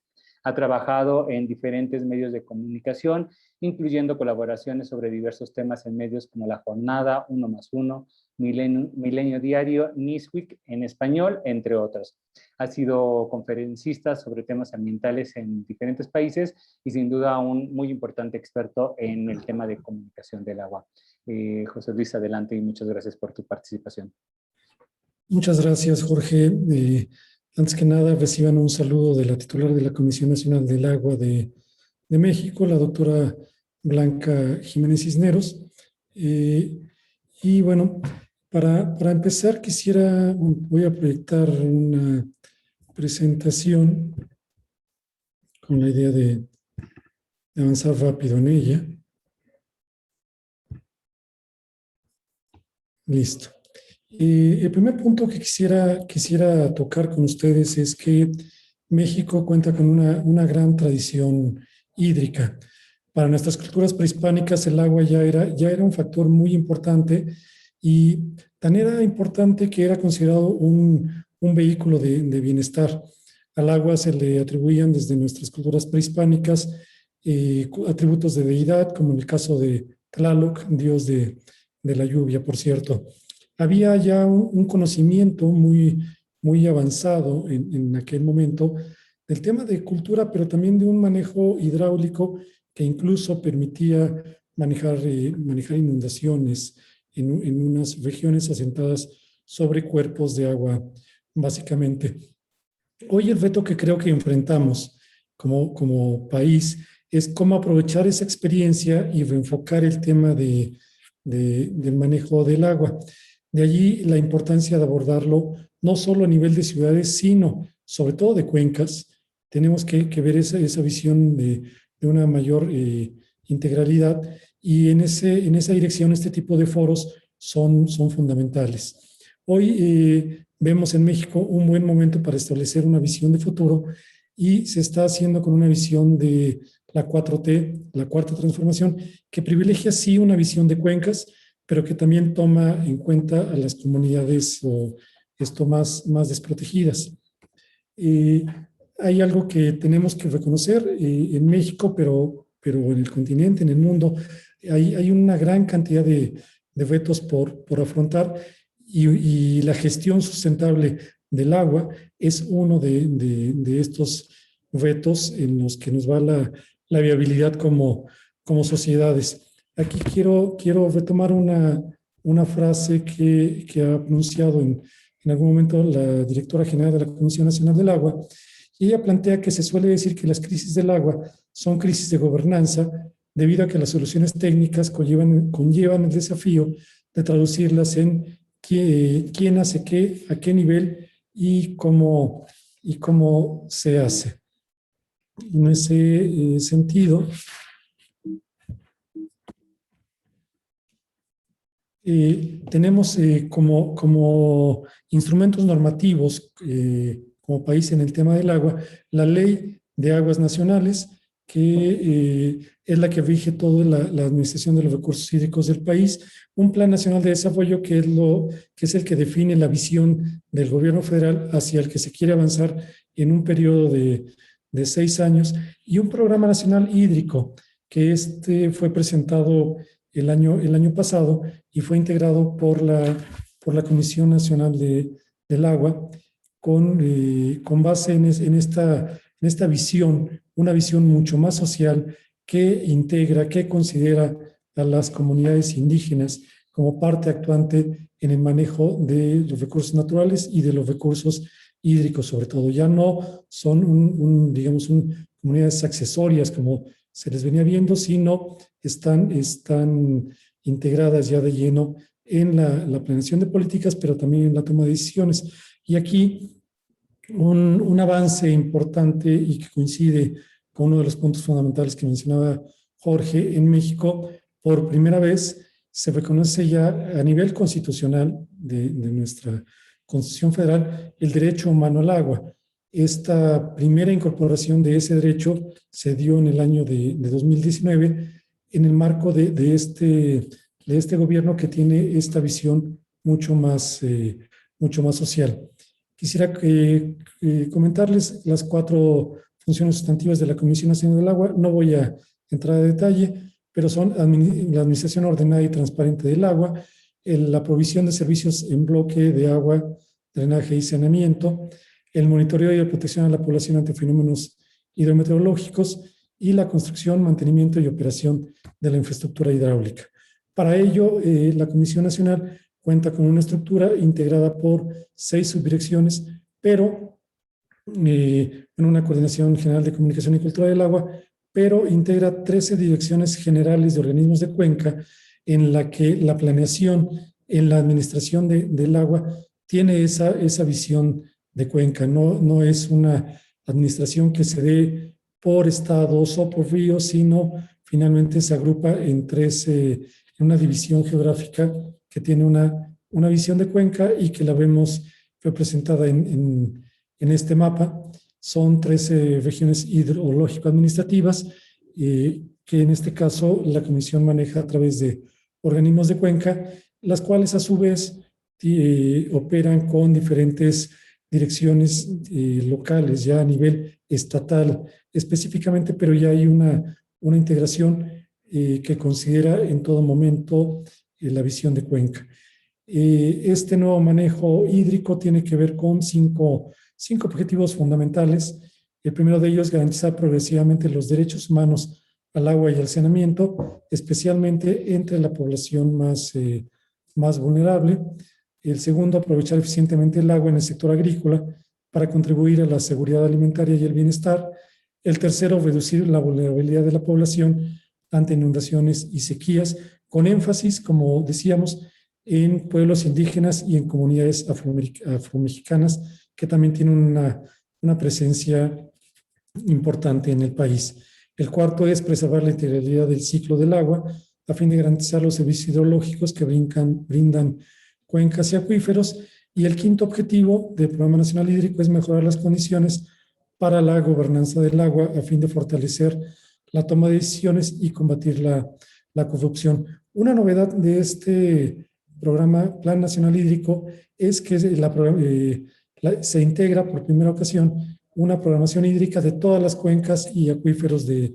Ha trabajado en diferentes medios de comunicación, incluyendo colaboraciones sobre diversos temas en medios como La Jornada, 1+1, Milenio Diario, Newsweek en español, entre otros. Ha sido conferencista sobre temas ambientales en diferentes países y sin duda un muy importante experto en el tema de comunicación del agua. José Luis, adelante y muchas gracias por tu participación. Muchas gracias, Jorge. Antes que nada, reciban un saludo de la titular de la Comisión Nacional del Agua de México, la doctora Blanca Jiménez Cisneros. Y bueno, para empezar voy a proyectar una presentación con la idea de avanzar rápido en ella. Listo. El primer punto que quisiera tocar con ustedes es que México cuenta con una gran tradición hídrica. Para nuestras culturas prehispánicas el agua ya era un factor muy importante, y tan era importante que era considerado un vehículo de bienestar. Al agua se le atribuían desde nuestras culturas prehispánicas atributos de deidad, como en el caso de Tlaloc, dios de la lluvia, por cierto. Había ya un conocimiento muy avanzado en aquel momento del tema de cultura, pero también de un manejo hidráulico que incluso permitía manejar inundaciones en unas regiones asentadas sobre cuerpos de agua, básicamente. Hoy el reto que creo que enfrentamos como país es cómo aprovechar esa experiencia y reenfocar el tema del manejo del agua. De allí la importancia de abordarlo no solo a nivel de ciudades, sino sobre todo de cuencas. Tenemos que ver esa visión de una mayor integralidad, y en esa dirección este tipo de foros son fundamentales. Hoy vemos en México un buen momento para establecer una visión de futuro, y se está haciendo con una visión de la 4T, la cuarta transformación, que privilegia sí una visión de cuencas, pero que también toma en cuenta a las comunidades más desprotegidas. Hay algo que tenemos que reconocer en México, pero en el continente, en el mundo, hay una gran cantidad de retos por afrontar, y la gestión sustentable del agua es uno de estos retos en los que nos va la viabilidad como sociedades. Aquí quiero retomar una frase que ha pronunciado en algún momento la directora general de la Comisión Nacional del Agua, y ella plantea que se suele decir que las crisis del agua son crisis de gobernanza, debido a que las soluciones técnicas conllevan el desafío traducirlas en quién hace qué, a qué nivel y cómo se hace. En ese sentido, tenemos como instrumentos normativos como país en el tema del agua, la Ley de Aguas Nacionales, que es la que rige toda la administración de los recursos hídricos del país, un Plan Nacional de Desarrollo que es el que define la visión del gobierno federal hacia el que se quiere avanzar en un periodo de 6 años, y un Programa Nacional Hídrico, que fue presentado el año pasado y fue integrado por la Comisión Nacional del Agua con base en esta visión, una visión mucho más social que integra, que considera a las comunidades indígenas como parte actuante en el manejo de los recursos naturales y de los recursos hídricos sobre todo. Ya no son digamos, comunidades accesorias como se les venía viendo, sino están integradas ya de lleno en la planeación de políticas, pero también en la toma de decisiones. Y aquí un avance importante y que coincide con uno de los puntos fundamentales que mencionaba Jorge. En México, por primera vez, se reconoce ya a nivel constitucional de nuestra Constitución Federal el derecho humano al agua. Esta primera incorporación de ese derecho se dio en el año de 2019 en el marco de este gobierno que tiene esta visión mucho más social. Quisiera comentarles las 4 funciones sustantivas de la Comisión Nacional del Agua. No voy a entrar a detalle, pero son la administración ordenada y transparente del agua, la provisión de servicios en bloque de agua, drenaje y saneamiento, el monitoreo y la protección a la población ante fenómenos hidrometeorológicos y la construcción, mantenimiento y operación de la infraestructura hidráulica. Para ello, la Comisión Nacional cuenta con una estructura integrada por 6 subdirecciones, pero en una coordinación general de comunicación y cultura del agua, pero integra 13 direcciones generales de organismos de cuenca en la que la planeación en la administración del agua tiene esa visión de cuenca. No es una administración que se dé por estados o por ríos, sino finalmente se agrupa en una división geográfica que tiene una visión de cuenca y que la vemos representada en este mapa. Son 13 regiones hidrológico-administrativas que en este caso la Comisión maneja a través de organismos de cuenca, las cuales a su vez operan con diferentes direcciones locales, ya a nivel estatal específicamente, pero ya hay una integración que considera en todo momento la visión de cuenca. Este nuevo manejo hídrico tiene que ver con cinco objetivos fundamentales. El primero de ellos es garantizar progresivamente los derechos humanos al agua y al saneamiento, especialmente entre la población más vulnerable. El segundo, aprovechar eficientemente el agua en el sector agrícola para contribuir a la seguridad alimentaria y el bienestar. El tercero, reducir la vulnerabilidad de la población ante inundaciones y sequías, con énfasis, como decíamos, en pueblos indígenas y en comunidades afromexicanas que también tienen una presencia importante en el país. El cuarto es preservar la integralidad del ciclo del agua a fin de garantizar los servicios hidrológicos que brindan cuencas y acuíferos. Y el quinto objetivo del Programa Nacional Hídrico es mejorar las condiciones para la gobernanza del agua a fin de fortalecer la toma de decisiones y combatir la corrupción. Una novedad de este programa Plan Nacional Hídrico es que se integra por primera ocasión una programación hídrica de todas las cuencas y acuíferos del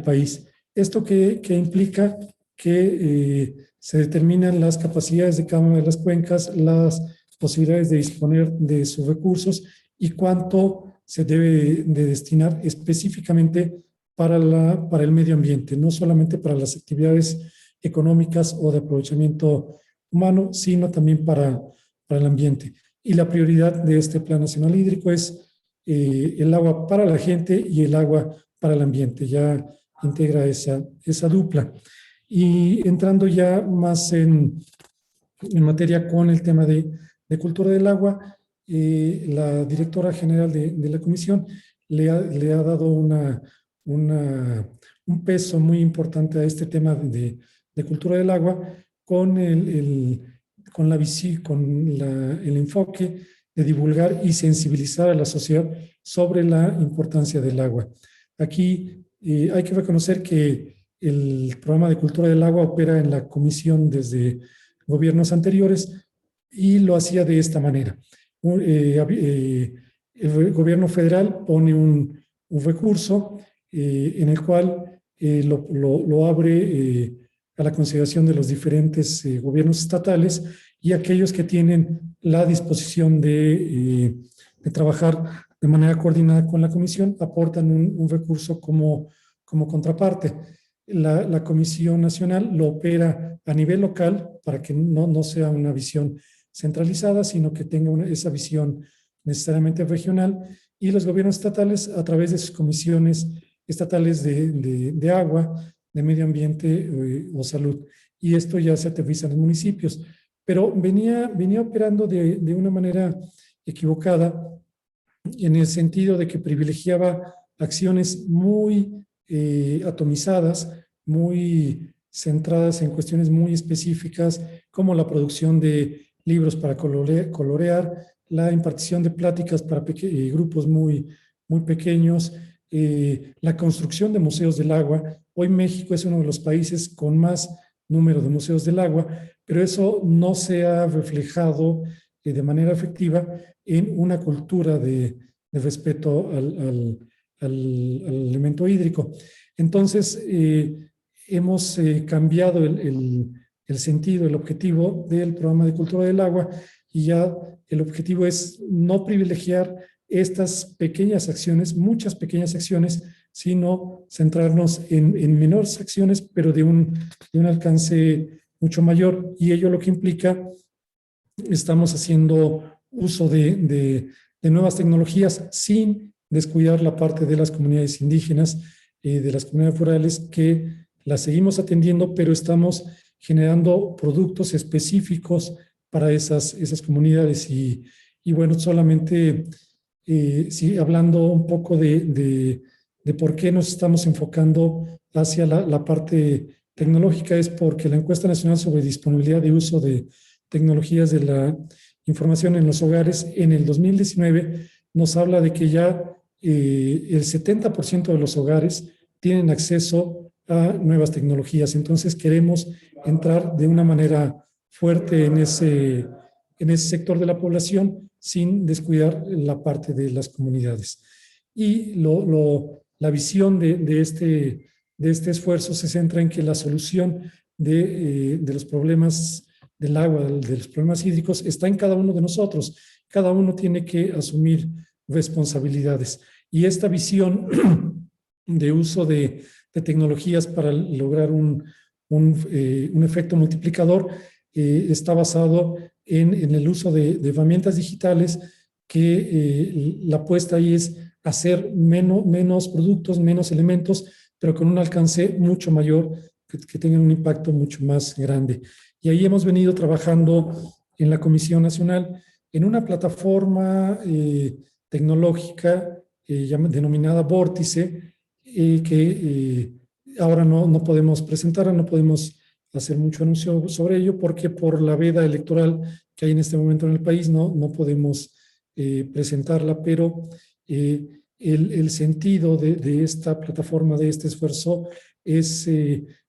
país. Esto que implica que se determinan las capacidades de cada una de las cuencas, las posibilidades de disponer de sus recursos y cuánto se debe de destinar específicamente para el medio ambiente, no solamente para las actividades económicas o de aprovechamiento humano, sino también para el ambiente. Y la prioridad de este Plan Nacional Hídrico es el agua para la gente y el agua para el ambiente. Ya integra esa dupla. Y entrando ya más en en materia con el tema de cultura del agua. La directora general de la comisión le ha dado un peso muy importante a este tema de cultura del agua con el enfoque de divulgar y sensibilizar a la sociedad sobre la importancia del agua. Aquí hay que reconocer que el programa de cultura del agua opera en la comisión desde gobiernos anteriores y lo hacía de esta manera. El gobierno federal pone un recurso en el cual lo abre a la consideración de los diferentes gobiernos estatales y aquellos que tienen la disposición de trabajar de manera coordinada con la comisión aportan un recurso como contraparte. La Comisión Nacional lo opera a nivel local para que no sea una visión centralizada, sino que tenga esa visión necesariamente regional, y los gobiernos estatales a través de sus comisiones estatales de agua, de medio ambiente o salud. Y esto ya se aterriza en los municipios. Pero venía operando de una manera equivocada en el sentido de que privilegiaba acciones muy atomizadas, muy centradas en cuestiones muy específicas, como la producción de libros para colorear, la impartición de pláticas para grupos muy pequeños, la construcción de museos del agua. Hoy México es uno de los países con más número de museos del agua, pero eso no se ha reflejado de manera efectiva en una cultura de respeto al elemento hídrico. Entonces, hemos cambiado el sentido, el objetivo del programa de cultura del agua, y ya el objetivo es no privilegiar estas pequeñas acciones, muchas pequeñas acciones, sino centrarnos en menores acciones, pero de un alcance mucho mayor. Y ello lo que implica, estamos haciendo uso de nuevas tecnologías sin descuidar la parte de las comunidades indígenas, de las comunidades rurales, que las seguimos atendiendo, pero estamos generando productos específicos para esas comunidades. Y bueno, solamente sí, hablando un poco de por qué nos estamos enfocando hacia la parte tecnológica, es porque la encuesta nacional sobre disponibilidad de uso de tecnologías de la información en los hogares en el 2019 nos habla de que ya el 70% de los hogares tienen acceso a nuevas tecnologías. Entonces queremos entrar de una manera fuerte en ese sector de la población sin descuidar la parte de las comunidades. Y la visión de este esfuerzo se centra en que la solución de los problemas del agua, de los problemas hídricos, está en cada uno de nosotros. Cada uno tiene que asumir responsabilidades. Y esta visión de uso de tecnologías para lograr un efecto multiplicador está basado en el uso de herramientas digitales, que la apuesta ahí es hacer menos productos, menos elementos, pero con un alcance mucho mayor, que tengan un impacto mucho más grande. Y ahí hemos venido trabajando en la Comisión Nacional en una plataforma tecnológica denominada Vórtice, que ahora no podemos presentarla, no podemos hacer mucho anuncio sobre ello, porque por la veda electoral que hay en este momento en el país no podemos presentarla, pero el sentido de esta plataforma, de este esfuerzo, es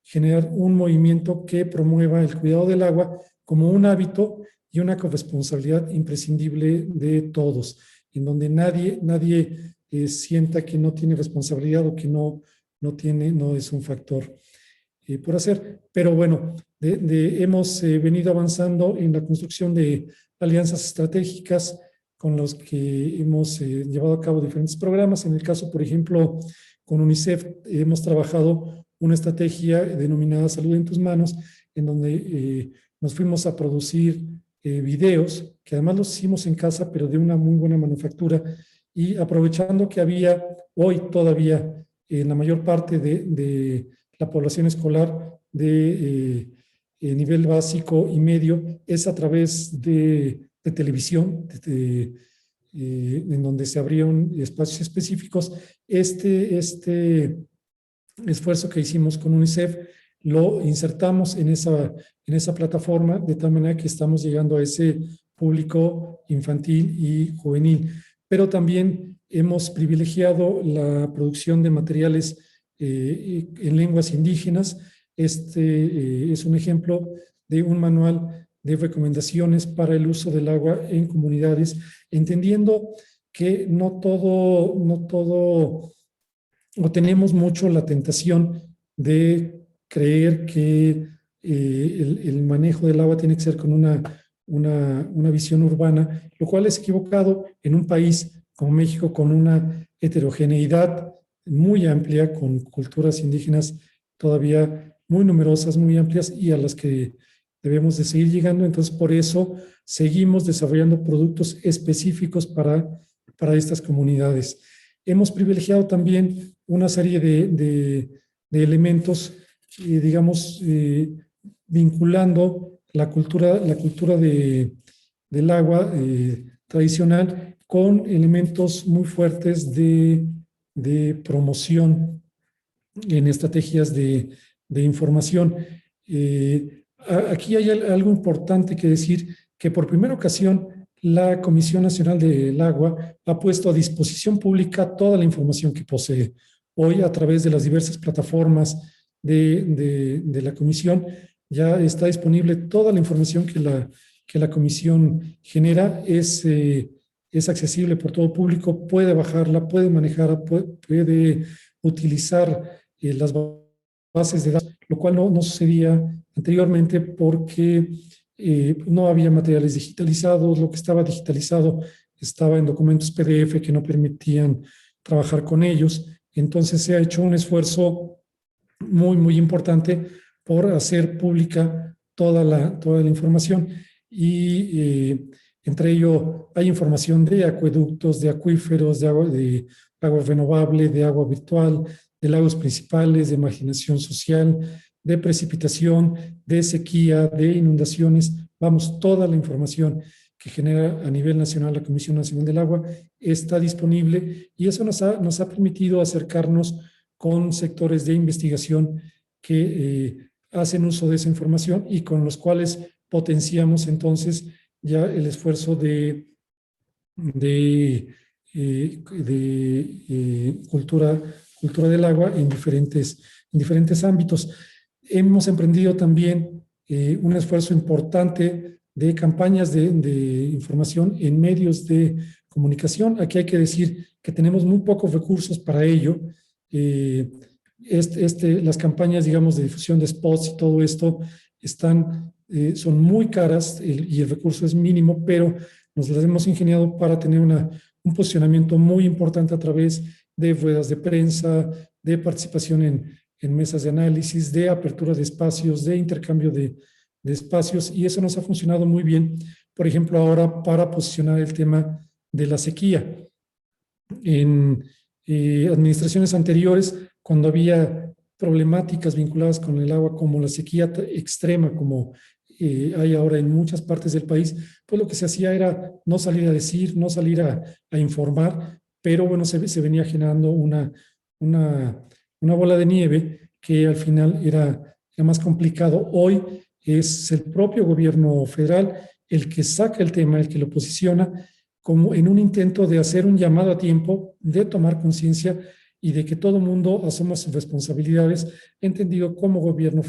generar un movimiento que promueva el cuidado del agua como un hábito y una corresponsabilidad imprescindible de todos, en donde nadie sienta que no tiene responsabilidad o que no es un factor por hacer. Pero bueno, hemos venido avanzando en la construcción de alianzas estratégicas con los que hemos llevado a cabo diferentes programas. En el caso, por ejemplo, con UNICEF hemos trabajado una estrategia denominada Salud en tus manos, en donde nos fuimos a producir videos, que además los hicimos en casa, pero de una muy buena manufactura, y aprovechando que había hoy todavía en la mayor parte de la población escolar de nivel básico y medio es a través de televisión, en donde se abrieron espacios específicos. Este esfuerzo que hicimos con UNICEF lo insertamos en esa plataforma, de tal manera que estamos llegando a ese público infantil y juvenil. Pero también hemos privilegiado la producción de materiales en lenguas indígenas. Este es un ejemplo de un manual de recomendaciones para el uso del agua en comunidades, entendiendo que no todo, o tenemos mucho la tentación de creer que el manejo del agua tiene que ser con una visión urbana, lo cual es equivocado en un país como México, con una heterogeneidad muy amplia, con culturas indígenas todavía muy numerosas, muy amplias, y a las que debemos de seguir llegando. Entonces, por eso seguimos desarrollando productos específicos para estas comunidades. Hemos privilegiado también una serie de elementos, digamos, vinculando la cultura del agua tradicional con elementos muy fuertes de promoción en estrategias de información. Aquí hay algo importante que decir, que por primera ocasión la Comisión Nacional del Agua ha puesto a disposición pública toda la información que posee. Hoy, a través de las diversas plataformas de la Comisión, ya está disponible toda la información que la Comisión genera. Es accesible por todo público, puede bajarla, puede manejarla, puede utilizar las bases de datos, lo cual no sucedía anteriormente porque no había materiales digitalizados. Lo que estaba digitalizado estaba en documentos PDF que no permitían trabajar con ellos. Entonces se ha hecho un esfuerzo muy, muy importante por hacer pública toda la información, y entre ello hay información de acueductos, de acuíferos, de agua renovable, de agua virtual, de lagos principales, de marginación social, de precipitación, de sequía, de inundaciones. Vamos, toda la información que genera a nivel nacional la Comisión Nacional del Agua está disponible, y eso nos ha permitido acercarnos con sectores de investigación que hacen uso de esa información y con los cuales potenciamos entonces ya el esfuerzo de cultura del agua en diferentes ámbitos. Hemos emprendido también un esfuerzo importante de campañas de información en medios de comunicación. Aquí hay que decir que tenemos muy pocos recursos para ello. Las campañas, digamos, de difusión de spots y todo esto son muy caras, y el recurso es mínimo, pero nos las hemos ingeniado para tener un posicionamiento muy importante a través de ruedas de prensa, de participación en mesas de análisis, de apertura de espacios, de intercambio de espacios, y eso nos ha funcionado muy bien. Por ejemplo, ahora para posicionar el tema de la sequía. En administraciones anteriores, cuando había problemáticas vinculadas con el agua, como la sequía extrema, como hay ahora en muchas partes del país, pues lo que se hacía era no salir a decir, no salir a informar, pero bueno, se venía generando una bola de nieve que al final era más complicado. Hoy es el propio gobierno federal el que saca el tema, el que lo posiciona como en un intento de hacer un llamado a tiempo, de tomar conciencia y de que todo mundo asuma sus responsabilidades, entendido como gobierno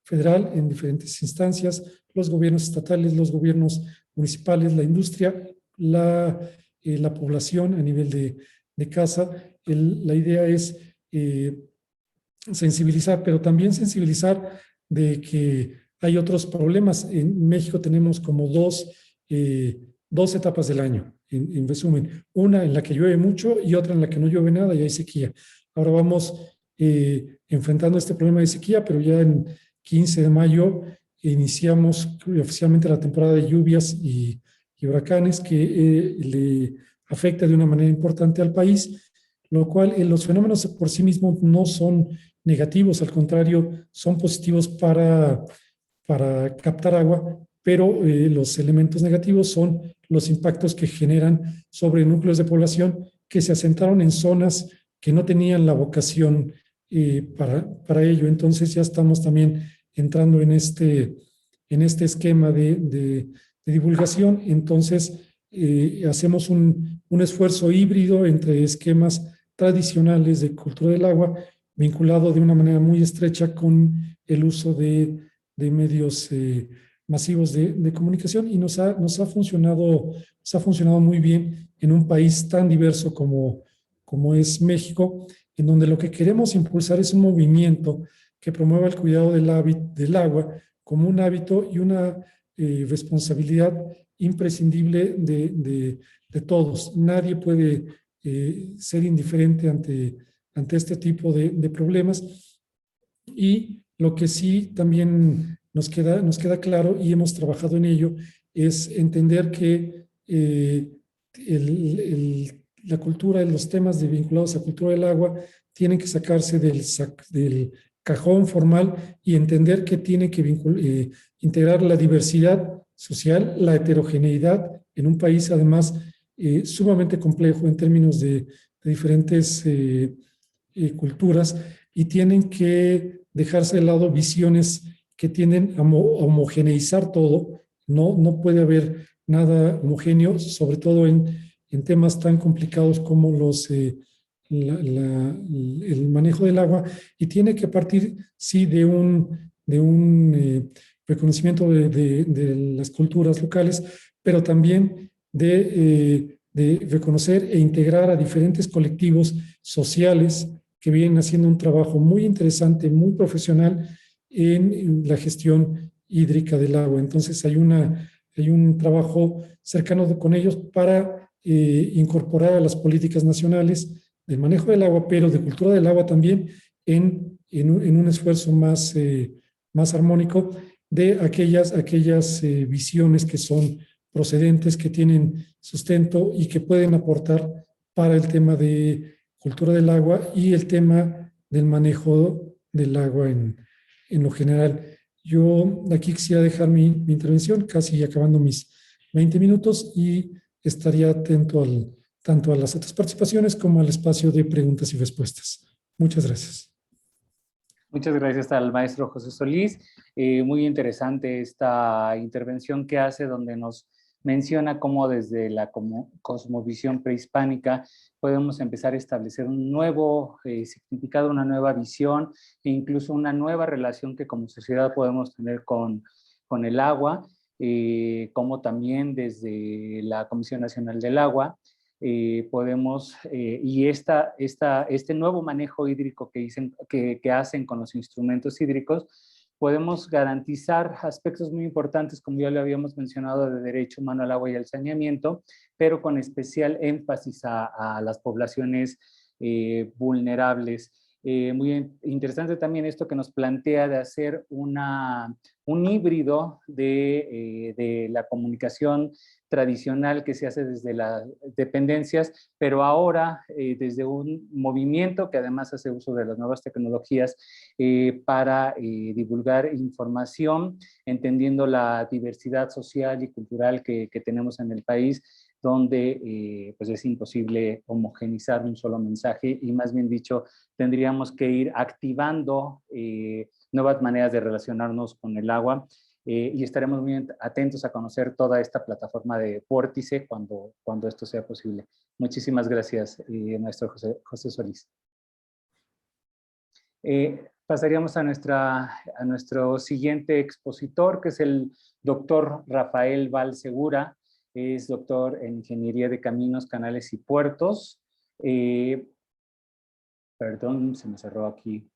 federal en diferentes instancias, los gobiernos estatales, los gobiernos municipales, la industria, la población a nivel de casa. La idea es sensibilizar, pero también sensibilizar de que hay otros problemas. En México tenemos como dos etapas del año, en resumen. Una en la que llueve mucho y otra en la que no llueve nada y hay sequía. Ahora vamos enfrentando este problema de sequía, pero ya en 15 de mayo iniciamos oficialmente la temporada de lluvias y huracanes, que le afecta de una manera importante al país, lo cual los fenómenos por sí mismos no son negativos, al contrario, son positivos para para captar agua, pero los elementos negativos son los impactos que generan sobre núcleos de población que se asentaron en zonas que no tenían la vocación para ello. Entonces ya estamos también entrando en este esquema de divulgación. Entonces hacemos un esfuerzo híbrido entre esquemas tradicionales de cultura del agua, vinculado de una manera muy estrecha con el uso de medios masivos de comunicación, y nos ha funcionado muy bien en un país tan diverso como es México, en donde lo que queremos impulsar es un movimiento que promueva el cuidado del agua como un hábito y una responsabilidad imprescindible de todos. Nadie puede ser indiferente ante este tipo de problemas. Y lo que sí también nos queda claro, y hemos trabajado en ello, es entender que la cultura, los temas vinculados a cultura del agua tienen que sacarse del cajón formal y entender que tiene que integrar la diversidad social, la heterogeneidad en un país además sumamente complejo en términos de diferentes culturas, y tienen que dejarse de lado visiones que tienden a homogeneizar todo. No puede haber nada homogéneo, sobre todo en temas tan complicados como el manejo del agua, y tiene que partir, sí, de un reconocimiento de las culturas locales, pero también de reconocer e integrar a diferentes colectivos sociales que vienen haciendo un trabajo muy interesante, muy profesional en la gestión hídrica del agua. Entonces hay un trabajo cercano con ellos para incorporar a las políticas nacionales del manejo del agua, pero de cultura del agua también, en un esfuerzo más armónico de aquellas visiones que son procedentes, que tienen sustento y que pueden aportar para el tema de cultura del agua y el tema del manejo del agua en lo general. Yo aquí quisiera dejar mi intervención, casi acabando mis 20 minutos, y estaría atento tanto a las otras participaciones como al espacio de preguntas y respuestas. Muchas gracias. Muchas gracias al maestro José Solís. Muy interesante esta intervención que hace, donde nos menciona cómo desde la cosmovisión prehispánica podemos empezar a establecer un nuevo significado, una nueva visión e incluso una nueva relación que como sociedad podemos tener con el agua, como también desde la Comisión Nacional del Agua podemos, y este nuevo manejo hídrico que hacen con los instrumentos hídricos, podemos garantizar aspectos muy importantes, como ya le habíamos mencionado, de derecho humano al agua y al saneamiento, pero con especial énfasis a las poblaciones vulnerables. Muy interesante también esto que nos plantea de hacer un híbrido de la comunicación tradicional que se hace desde las dependencias, pero ahora desde un movimiento que además hace uso de las nuevas tecnologías para divulgar información, entendiendo la diversidad social y cultural que tenemos en el país, donde pues es imposible homogenizar un solo mensaje, y más bien dicho, tendríamos que ir activando nuevas maneras de relacionarnos con el agua, y estaremos muy atentos a conocer toda esta plataforma de Vórtice cuando esto sea posible. Muchísimas gracias, maestro José Solís. Pasaríamos a nuestro siguiente expositor, que es el doctor Rafael Val Segura. Es doctor en Ingeniería de Caminos, Canales y Puertos. Perdón, se me cerró aquí.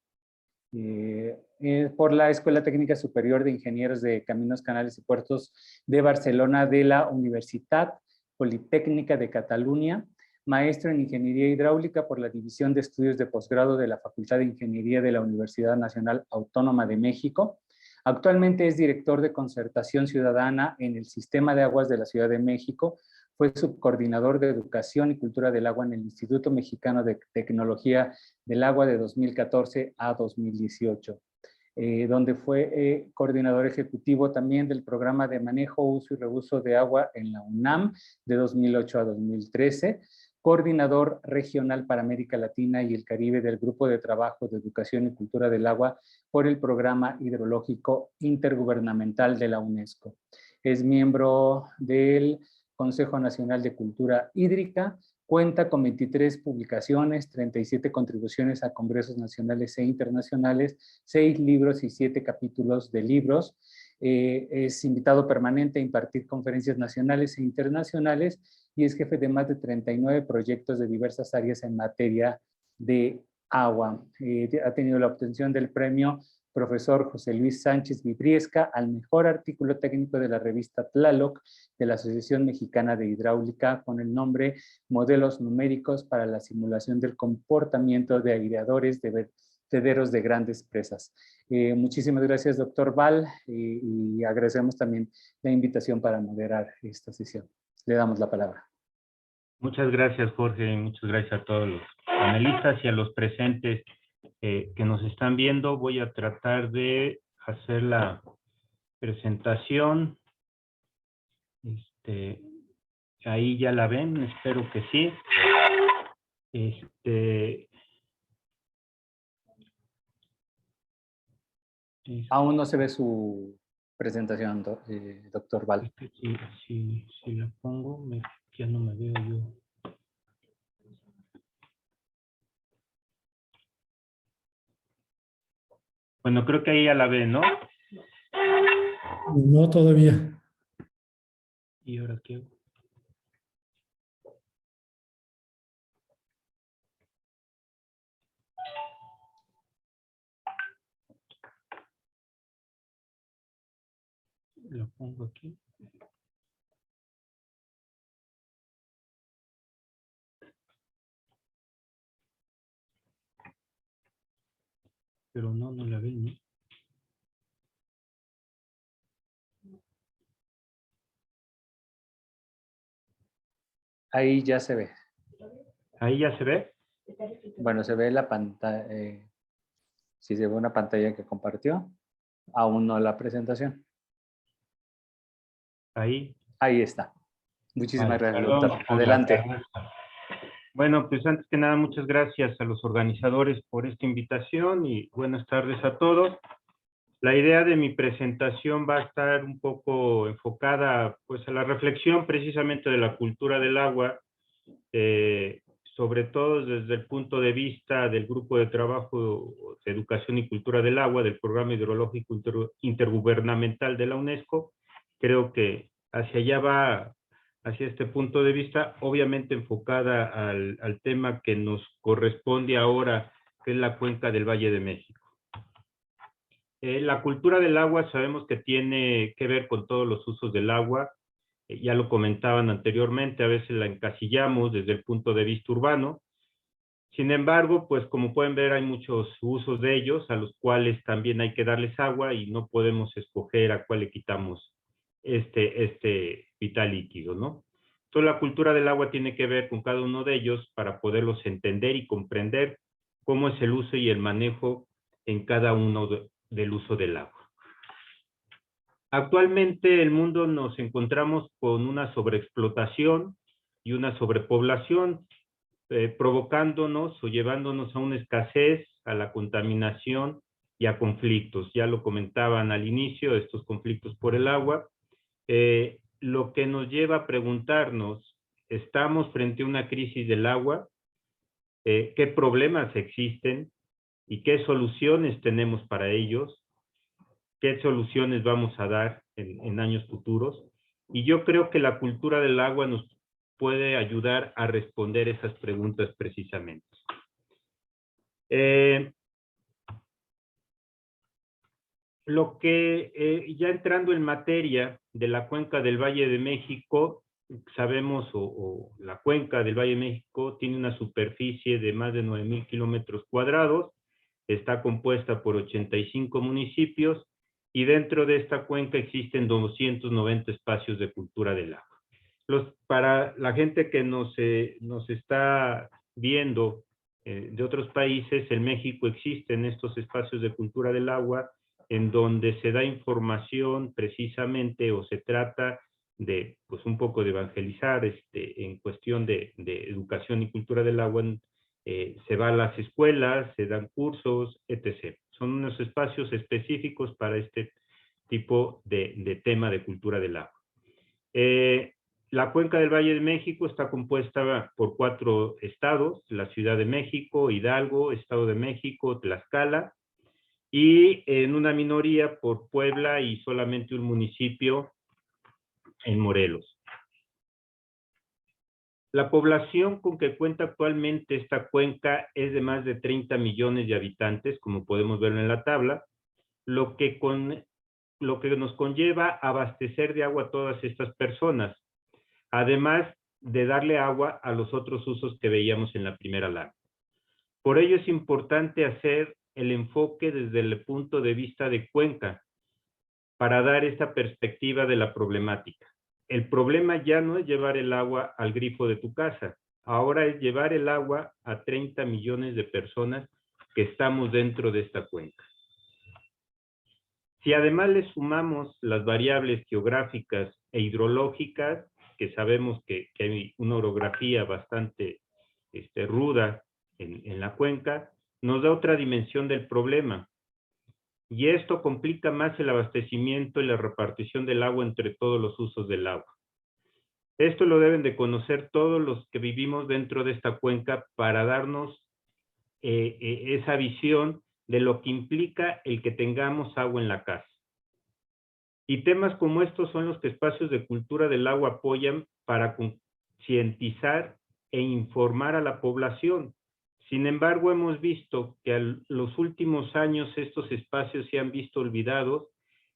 Por la Escuela Técnica Superior de Ingenieros de Caminos, Canales y Puertos de Barcelona, de la Universitat Politécnica de Cataluña. Maestro en Ingeniería Hidráulica por la División de Estudios de Posgrado de la Facultad de Ingeniería de la Universidad Nacional Autónoma de México. Actualmente es director de Concertación Ciudadana en el Sistema de Aguas de la Ciudad de México. Fue subcoordinador de Educación y Cultura del Agua en el Instituto Mexicano de Tecnología del Agua de 2014 a 2018. donde fue coordinador ejecutivo también del programa de manejo, uso y reuso de agua en la UNAM de 2008 a 2013, coordinador regional para América Latina y el Caribe del Grupo de Trabajo de Educación y Cultura del Agua por el Programa Hidrológico Intergubernamental de la UNESCO. Es miembro del Consejo Nacional de Cultura Hídrica, cuenta con 23 publicaciones, 37 contribuciones a congresos nacionales e internacionales, 6 libros y 7 capítulos de libros. Es invitado permanente a impartir conferencias nacionales e internacionales y es jefe de más de 39 proyectos de diversas áreas en materia de agua. Ha tenido la obtención del premio profesor José Luis Sánchez Vibriesca al mejor artículo técnico de la revista Tlaloc de la Asociación Mexicana de Hidráulica con el nombre Modelos Numéricos para la Simulación del Comportamiento de Aireadores de Vertederos de Grandes Presas. Muchísimas gracias, doctor Val, y agradecemos también la invitación para moderar esta sesión. Le damos la palabra. Muchas gracias, Jorge, y muchas gracias a todos los panelistas y a los presentes que nos están viendo. Voy a tratar de hacer la presentación. Ahí ya la ven, espero que sí. Aún no se ve su presentación, doctor Val. Si la pongo, ya no me veo yo. Bueno, creo que ahí ya la ven, ¿no? No todavía. ¿Y ahora qué hago? Lo pongo aquí. Pero no la ven, ¿no? Ahí ya se ve. ¿Ahí ya se ve? Bueno, se ve la pantalla. Si se ve una pantalla que compartió, aún no la presentación. Ahí. Ahí está. Muchísimas gracias, Perdón, doctor. Adelante. Bueno, pues antes que nada, muchas gracias a los organizadores por esta invitación y buenas tardes a todos. La idea de mi presentación va a estar un poco enfocada pues a la reflexión precisamente de la cultura del agua, sobre todo desde el punto de vista del Grupo de Trabajo de Educación y Cultura del Agua, del Programa Hidrológico Intergubernamental de la UNESCO. Creo que hacia allá va, hacia este punto de vista, obviamente enfocada al tema que nos corresponde ahora, que es la cuenca del Valle de México. La cultura del agua sabemos que tiene que ver con todos los usos del agua. Ya lo comentaban anteriormente, a veces la encasillamos desde el punto de vista urbano. Sin embargo, pues como pueden ver, hay muchos usos de ellos, a los cuales también hay que darles agua y no podemos escoger a cuál le quitamos este vital líquido, ¿no? Entonces la cultura del agua tiene que ver con cada uno de ellos para poderlos entender y comprender cómo es el uso y el manejo en cada uno del uso del agua. Actualmente el mundo nos encontramos con una sobreexplotación y una sobrepoblación, provocándonos o llevándonos a una escasez, a la contaminación y a conflictos. Ya lo comentaban al inicio, estos conflictos por el agua, lo que nos lleva a preguntarnos, ¿estamos frente a una crisis del agua? ¿Qué problemas existen? ¿Y qué soluciones tenemos para ellos? ¿Qué soluciones vamos a dar en años futuros? Y yo creo que la cultura del agua nos puede ayudar a responder esas preguntas precisamente. Ya entrando en materia de la cuenca del Valle de México, sabemos, la cuenca del Valle de México tiene una superficie de más de 9,000 kilómetros cuadrados, está compuesta por 85 municipios, y dentro de esta cuenca existen 290 espacios de cultura del agua. Para la gente que nos está viendo de otros países, en México existen estos espacios de cultura del agua en donde se da información precisamente o se trata de, pues un poco de evangelizar en cuestión de educación y cultura del agua. Se va a las escuelas, se dan cursos, etc. Son unos espacios específicos para este tipo de tema de cultura del agua. La Cuenca del Valle de México está compuesta por 4 estados: la Ciudad de México, Hidalgo, Estado de México, Tlaxcala, y en una minoría por Puebla y solamente un municipio en Morelos. La población con que cuenta actualmente esta cuenca es de más de 30 millones de habitantes, como podemos ver en la tabla, lo que nos conlleva abastecer de agua a todas estas personas, además de darle agua a los otros usos que veíamos en la primera lámina. Por ello es importante hacer el enfoque desde el punto de vista de cuenca, para dar esta perspectiva de la problemática. El problema ya no es llevar el agua al grifo de tu casa, ahora es llevar el agua a 30 millones de personas que estamos dentro de esta cuenca. Si además le sumamos las variables geográficas e hidrológicas, que sabemos que hay una orografía bastante ruda en la cuenca, nos da otra dimensión del problema. Y esto complica más el abastecimiento y la repartición del agua entre todos los usos del agua. Esto lo deben de conocer todos los que vivimos dentro de esta cuenca para darnos esa visión de lo que implica el que tengamos agua en la casa. Y temas como estos son los que espacios de cultura del agua apoyan para concientizar e informar a la población. Sin embargo, hemos visto que en los últimos años estos espacios se han visto olvidados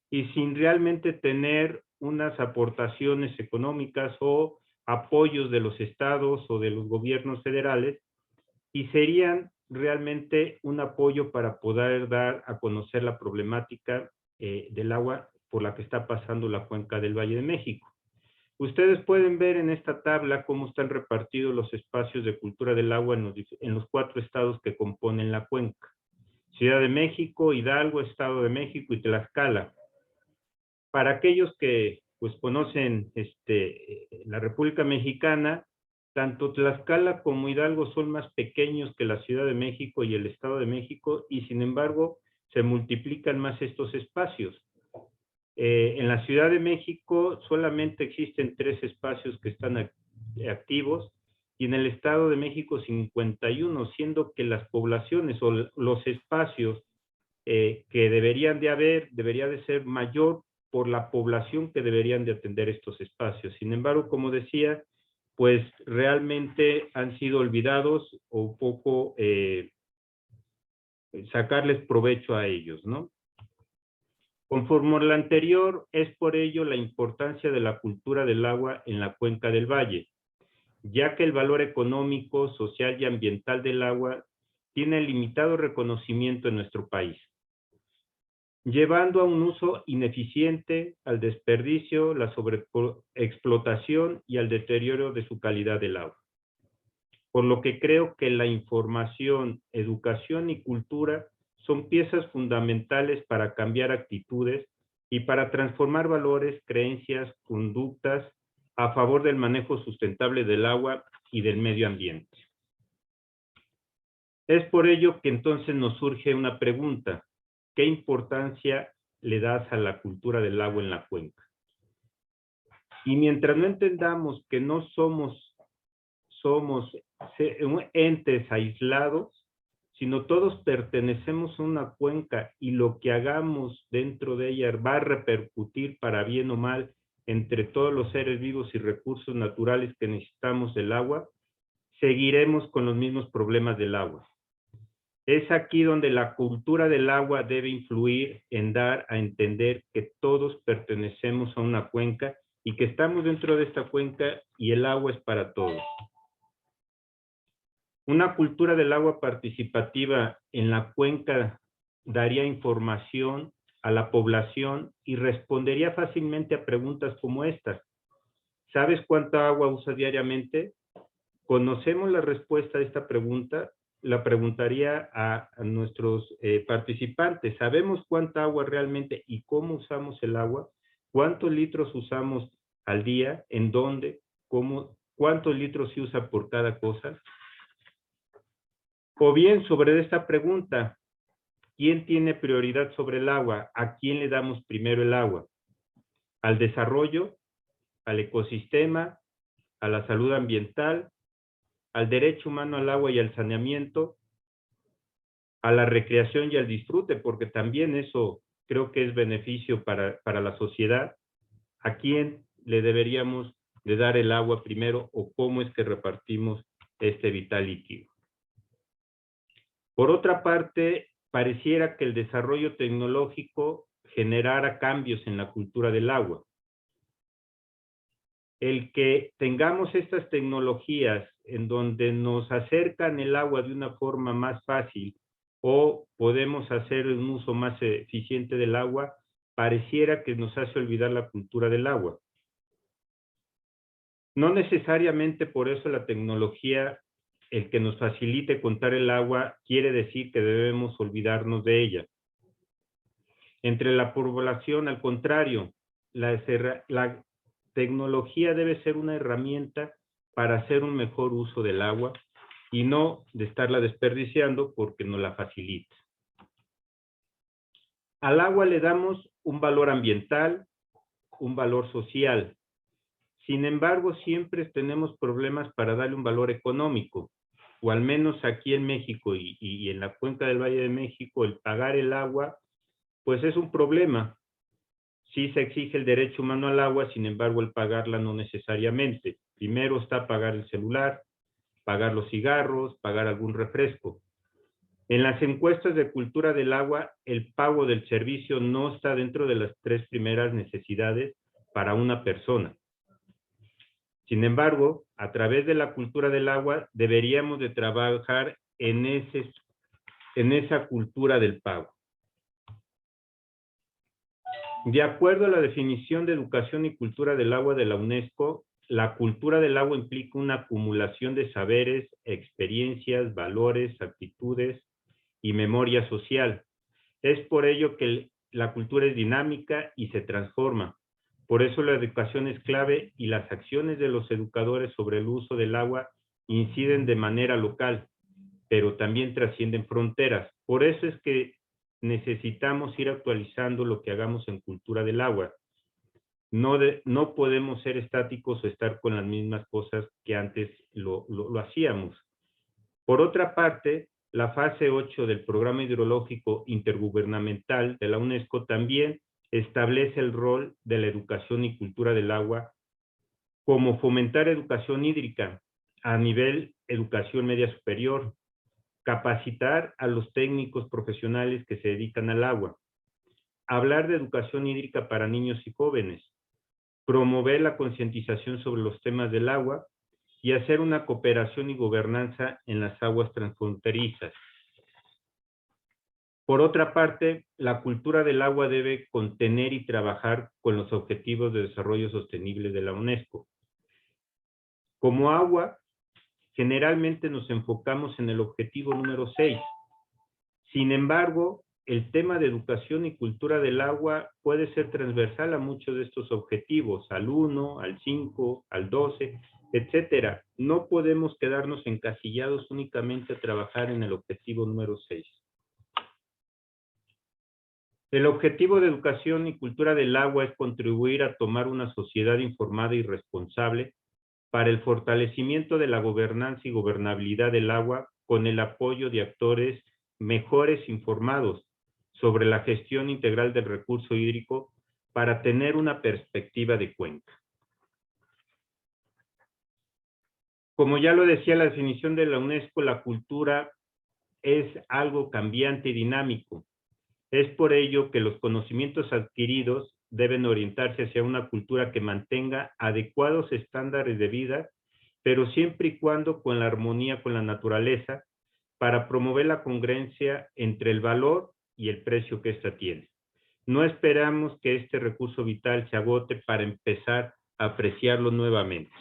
y sin realmente tener unas aportaciones económicas o apoyos de los estados o de los gobiernos federales, y serían realmente un apoyo para poder dar a conocer la problemática del agua por la que está pasando la Cuenca del Valle de México. Ustedes pueden ver en esta tabla cómo están repartidos los espacios de cultura del agua en los 4 estados que componen la cuenca: Ciudad de México, Hidalgo, Estado de México y Tlaxcala. Para aquellos que pues conocen la República Mexicana, tanto Tlaxcala como Hidalgo son más pequeños que la Ciudad de México y el Estado de México, y sin embargo se multiplican más estos espacios. En la Ciudad de México solamente existen 3 espacios que están activos, y en el Estado de México 51, siendo que las poblaciones o los espacios que debería de ser mayor por la población que deberían de atender estos espacios. Sin embargo, como decía, pues realmente han sido olvidados o poco sacarles provecho a ellos, ¿no? Conforme a lo anterior, es por ello la importancia de la cultura del agua en la Cuenca del Valle, ya que el valor económico, social y ambiental del agua tiene limitado reconocimiento en nuestro país, llevando a un uso ineficiente, al desperdicio, la sobreexplotación y al deterioro de su calidad del agua. Por lo que creo que la información, educación y cultura son piezas fundamentales para cambiar actitudes y para transformar valores, creencias, conductas a favor del manejo sustentable del agua y del medio ambiente. Es por ello que entonces nos surge una pregunta: ¿qué importancia le das a la cultura del agua en la cuenca? Y mientras no entendamos que no somos entes aislados, sino todos pertenecemos a una cuenca y lo que hagamos dentro de ella va a repercutir para bien o mal entre todos los seres vivos y recursos naturales que necesitamos del agua, seguiremos con los mismos problemas del agua. Es aquí donde la cultura del agua debe influir en dar a entender que todos pertenecemos a una cuenca y que estamos dentro de esta cuenca y el agua es para todos. Una cultura del agua participativa en la cuenca daría información a la población y respondería fácilmente a preguntas como estas. ¿Sabes cuánta agua usas diariamente? ¿Conocemos la respuesta a esta pregunta? la preguntaría a nuestros participantes. ¿Sabemos cuánta agua realmente y cómo usamos el agua? ¿Cuántos litros usamos al día? ¿En dónde? ¿Cómo? ¿Cuántos litros se usa por cada cosa? O bien, sobre esta pregunta, ¿quién tiene prioridad sobre el agua? ¿A quién le damos primero el agua? ¿Al desarrollo? ¿Al ecosistema? ¿A la salud ambiental? ¿Al derecho humano al agua y al saneamiento? ¿A la recreación y al disfrute? Porque también eso creo que es beneficio para la sociedad. ¿A quién le deberíamos de dar el agua primero o cómo es que repartimos este vital líquido? Por otra parte, pareciera que el desarrollo tecnológico generara cambios en la cultura del agua. El que tengamos estas tecnologías en donde nos acercan el agua de una forma más fácil o podemos hacer un uso más eficiente del agua, pareciera que nos hace olvidar la cultura del agua. No necesariamente por eso la tecnología, el que nos facilite contar el agua, quiere decir que debemos olvidarnos de ella. Entre la población, al contrario, la tecnología debe ser una herramienta para hacer un mejor uso del agua y no de estarla desperdiciando porque nos la facilita. Al agua le damos un valor ambiental, un valor social. Sin embargo, siempre tenemos problemas para darle un valor económico, o al menos aquí en México y en la cuenca del Valle de México, el pagar el agua, pues es un problema. Sí se exige el derecho humano al agua, sin embargo, el pagarla no necesariamente. Primero está pagar el celular, pagar los cigarros, pagar algún refresco. En las encuestas de cultura del agua, el pago del servicio no está dentro de las 3 primeras necesidades para una persona. Sin embargo, a través de la cultura del agua, deberíamos de trabajar en esa cultura del pago. De acuerdo a la definición de educación y cultura del agua de la UNESCO, la cultura del agua implica una acumulación de saberes, experiencias, valores, actitudes y memoria social. Es por ello que la cultura es dinámica y se transforma. Por eso la educación es clave y las acciones de los educadores sobre el uso del agua inciden de manera local, pero también trascienden fronteras. Por eso es que necesitamos ir actualizando lo que hagamos en cultura del agua. No podemos ser estáticos o estar con las mismas cosas que antes lo hacíamos. Por otra parte, la fase 8 del Programa Hidrológico Intergubernamental de la UNESCO también establece el rol de la educación y cultura del agua como fomentar educación hídrica a nivel educación media superior, capacitar a los técnicos profesionales que se dedican al agua, hablar de educación hídrica para niños y jóvenes, promover la concientización sobre los temas del agua y hacer una cooperación y gobernanza en las aguas transfronterizas. Por otra parte, la cultura del agua debe contener y trabajar con los Objetivos de Desarrollo Sostenible de la UNESCO. Como agua, generalmente nos enfocamos en el objetivo número 6. Sin embargo, el tema de educación y cultura del agua puede ser transversal a muchos de estos objetivos, al 1, al 5, al 12, etcétera. No podemos quedarnos encasillados únicamente a trabajar en el objetivo número 6. El objetivo de educación y cultura del agua es contribuir a tomar una sociedad informada y responsable para el fortalecimiento de la gobernanza y gobernabilidad del agua con el apoyo de actores mejores informados sobre la gestión integral del recurso hídrico para tener una perspectiva de cuenca. Como ya lo decía la definición de la UNESCO, la cultura es algo cambiante y dinámico. Es por ello que los conocimientos adquiridos deben orientarse hacia una cultura que mantenga adecuados estándares de vida, pero siempre y cuando con la armonía con la naturaleza, para promover la congruencia entre el valor y el precio que ésta tiene. No esperamos que este recurso vital se agote para empezar a apreciarlo nuevamente.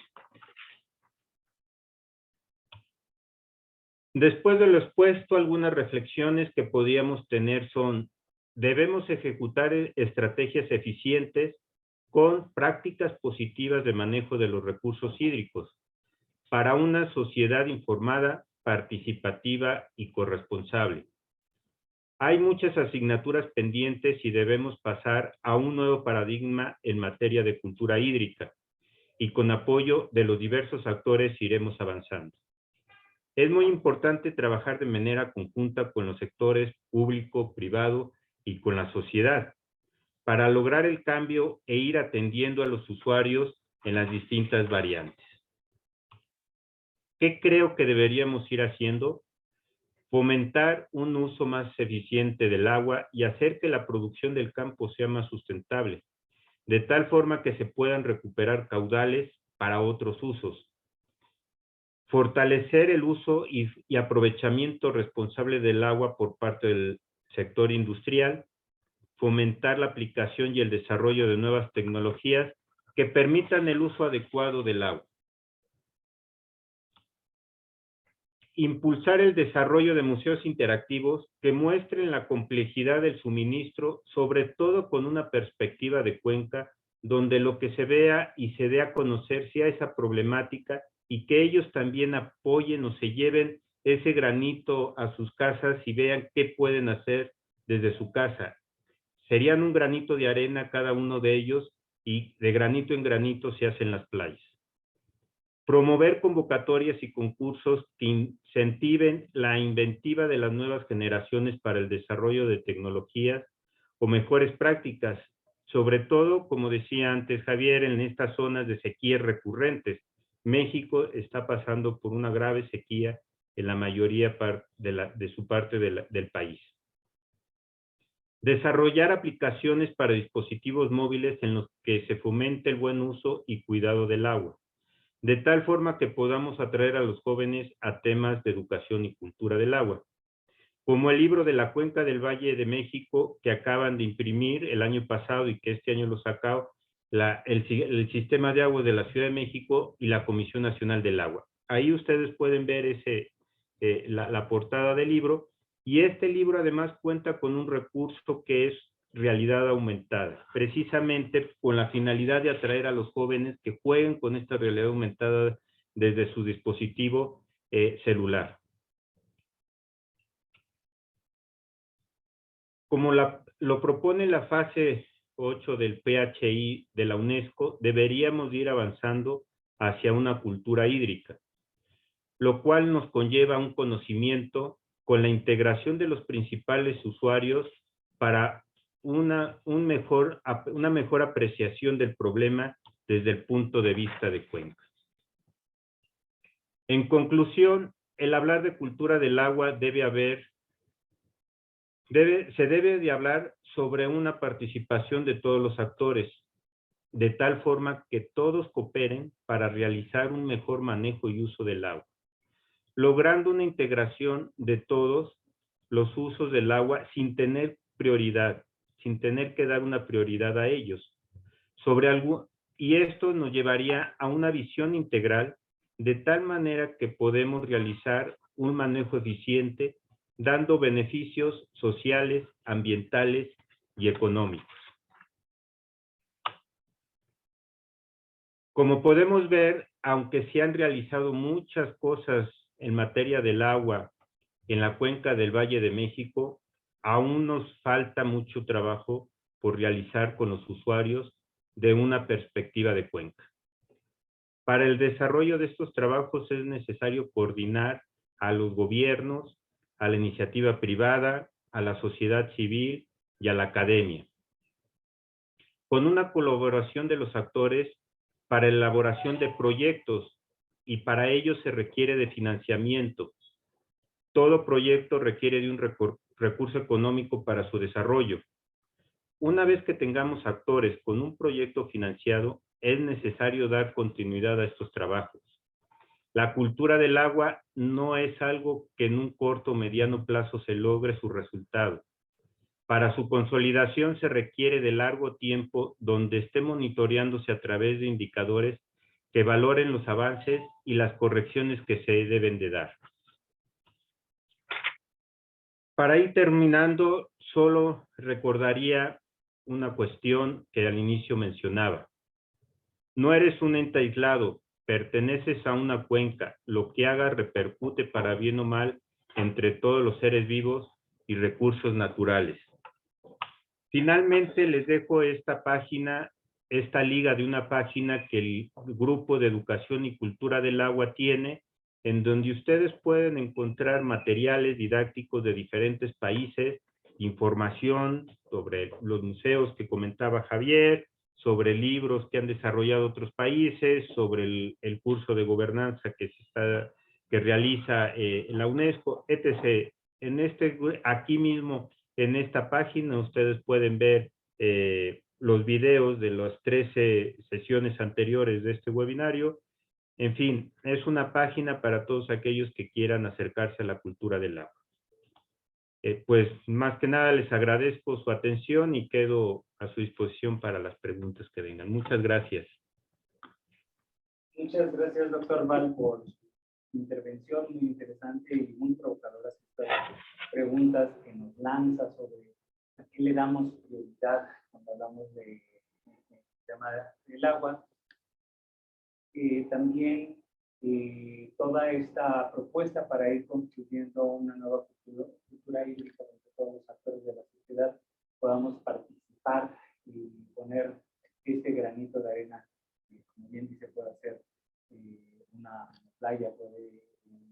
Después de lo expuesto, algunas reflexiones que podríamos tener son: debemos ejecutar estrategias eficientes con prácticas positivas de manejo de los recursos hídricos para una sociedad informada, participativa y corresponsable. Hay muchas asignaturas pendientes y debemos pasar a un nuevo paradigma en materia de cultura hídrica, y con apoyo de los diversos actores iremos avanzando. Es muy importante trabajar de manera conjunta con los sectores público, privado y con la sociedad para lograr el cambio e ir atendiendo a los usuarios en las distintas variantes. ¿Qué creo que deberíamos ir haciendo? Fomentar un uso más eficiente del agua y hacer que la producción del campo sea más sustentable, de tal forma que se puedan recuperar caudales para otros usos. Fortalecer el uso y aprovechamiento responsable del agua por parte del sector industrial, fomentar la aplicación y el desarrollo de nuevas tecnologías que permitan el uso adecuado del agua. Impulsar el desarrollo de museos interactivos que muestren la complejidad del suministro, sobre todo con una perspectiva de cuenca, donde lo que se vea y se dé a conocer sea esa problemática y que ellos también apoyen o se lleven ese granito a sus casas y vean qué pueden hacer desde su casa. Serían un granito de arena cada uno de ellos y de granito en granito se hacen las playas. Promover convocatorias y concursos que incentiven la inventiva de las nuevas generaciones para el desarrollo de tecnologías o mejores prácticas, sobre todo, como decía antes Javier, en estas zonas de sequías recurrentes. México está pasando por una grave sequía en la mayoría de su parte del país. Desarrollar aplicaciones para dispositivos móviles en los que se fomente el buen uso y cuidado del agua, de tal forma que podamos atraer a los jóvenes a temas de educación y cultura del agua, como el libro de la Cuenca del Valle de México que acaban de imprimir el año pasado y que este año lo sacó el Sistema de Agua de la Ciudad de México y la Comisión Nacional del Agua. Ahí ustedes pueden ver la portada del libro, y este libro además cuenta con un recurso que es realidad aumentada, precisamente con la finalidad de atraer a los jóvenes que jueguen con esta realidad aumentada desde su dispositivo celular. Como lo propone la fase 8 del PHI de la UNESCO, deberíamos ir avanzando hacia una cultura hídrica, lo cual nos conlleva un conocimiento con la integración de los principales usuarios para una mejor apreciación del problema desde el punto de vista de cuenca. En conclusión, el hablar de cultura del agua se debe de hablar sobre una participación de todos los actores, de tal forma que todos cooperen para realizar un mejor manejo y uso del agua, logrando una integración de todos los usos del agua sin tener prioridad, sin tener que dar una prioridad a ellos. Y esto nos llevaría a una visión integral de tal manera que podemos realizar un manejo eficiente, dando beneficios sociales, ambientales y económicos. Como podemos ver, aunque se han realizado muchas cosas en materia del agua en la cuenca del Valle de México, aún nos falta mucho trabajo por realizar con los usuarios de una perspectiva de cuenca. Para el desarrollo de estos trabajos es necesario coordinar a los gobiernos, a la iniciativa privada, a la sociedad civil y a la academia, con una colaboración de los actores para elaboración de proyectos, y para ello se requiere de financiamiento. Todo proyecto requiere de un recurso económico para su desarrollo. Una vez que tengamos actores con un proyecto financiado, es necesario dar continuidad a estos trabajos. La cultura del agua no es algo que en un corto o mediano plazo se logre su resultado. Para su consolidación se requiere de largo tiempo, donde esté monitoreándose a través de indicadores que valoren los avances y las correcciones que se deben de dar. Para ir terminando, solo recordaría una cuestión que al inicio mencionaba. No eres un ente aislado, perteneces a una cuenca. Lo que hagas repercute para bien o mal entre todos los seres vivos y recursos naturales. Finalmente les dejo esta página, esta liga de una página que el Grupo de Educación y Cultura del Agua tiene, en donde ustedes pueden encontrar materiales didácticos de diferentes países, información sobre los museos que comentaba Javier, sobre libros que han desarrollado otros países, sobre el curso de gobernanza que realiza la UNESCO, etc. Aquí mismo, en esta página, ustedes pueden ver los videos de las 13 sesiones anteriores de este webinario. En fin, es una página para todos aquellos que quieran acercarse a la cultura del agua. Pues más que nada les agradezco su atención y quedo a su disposición para las preguntas que vengan. Muchas gracias. Muchas gracias, doctor Val, por su intervención muy interesante y muy provocadoras estas preguntas que nos lanza sobre a qué le damos prioridad cuando hablamos del tema del agua. También toda esta propuesta para ir construyendo una nueva cultura hídrica donde todos los actores de la sociedad podamos participar y poner este granito de arena, como bien dice, puede hacer una playa, puede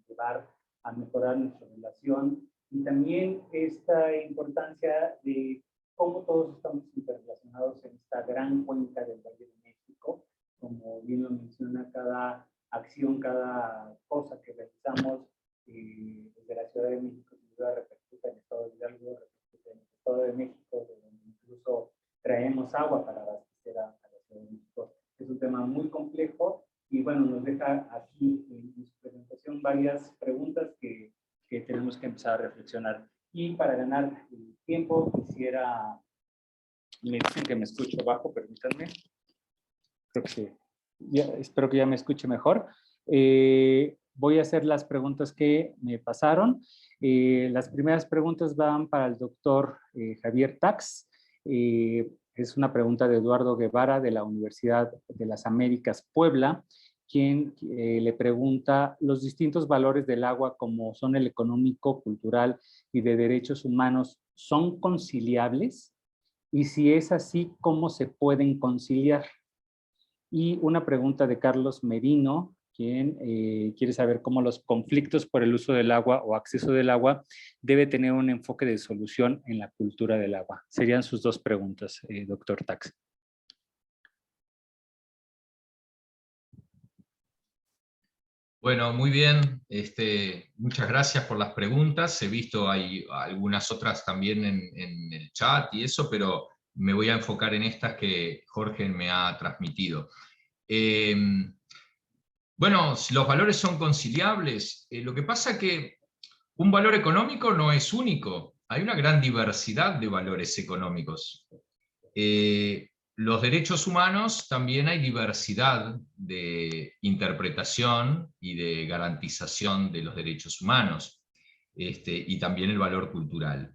llevar a mejorar nuestra relación, y también esta importancia de cómo todos estamos interrelacionados en esta gran cuenca del Valle de México. Como bien lo menciona, cada acción, cada cosa que realizamos desde la Ciudad de México, sin duda repercute en el Estado de Hidalgo, repercute en el Estado de México, donde incluso traemos agua para abastecer a la Ciudad de México. Es un tema muy complejo y bueno, nos deja aquí en su presentación varias preguntas que tenemos que empezar a reflexionar. Y para ganar tiempo quisiera, me dicen que me escucho bajo, permítanme. Creo que sí. Espero que ya me escuche mejor. Voy a hacer las preguntas que me pasaron. Las primeras preguntas van para el doctor Javier Tax. Es una pregunta de Eduardo Guevara de la Universidad de las Américas, Puebla, quien le pregunta: los distintos valores del agua, como son el económico, cultural y de derechos humanos, ¿son conciliables? Y si es así, ¿cómo se pueden conciliar? Y una pregunta de Carlos Merino, quien quiere saber cómo los conflictos por el uso del agua o acceso del agua debe tener un enfoque de solución en la cultura del agua. Serían sus dos preguntas, doctor Tax. Bueno, muy bien. Muchas gracias por las preguntas. He visto hay algunas otras también en el chat y eso, pero me voy a enfocar en estas que Jorge me ha transmitido. Bueno, si los valores son conciliables, lo que pasa es que un valor económico no es único. Hay una gran diversidad de valores económicos. Los derechos humanos también hay diversidad de interpretación y de garantización de los derechos humanos, y también el valor cultural.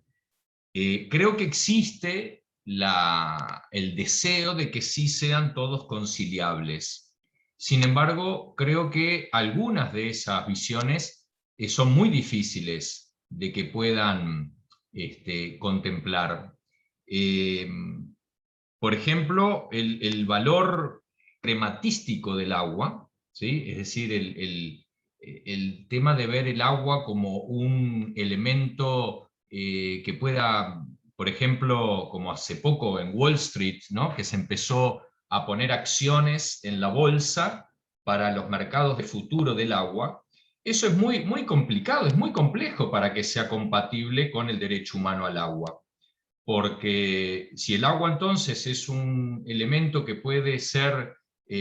Creo que existe el deseo de que sí sean todos conciliables. Sin embargo, creo que algunas de esas visiones son muy difíciles de que puedan contemplar. Por ejemplo, el valor crematístico del agua, ¿sí? Es decir, el tema de ver el agua como un elemento que pueda, por ejemplo, como hace poco en Wall Street, ¿no? Que se empezó a poner acciones en la bolsa para los mercados de futuro del agua. Eso es muy, muy complicado, es muy complejo para que sea compatible con el derecho humano al agua. Porque si el agua entonces es un elemento que puede ser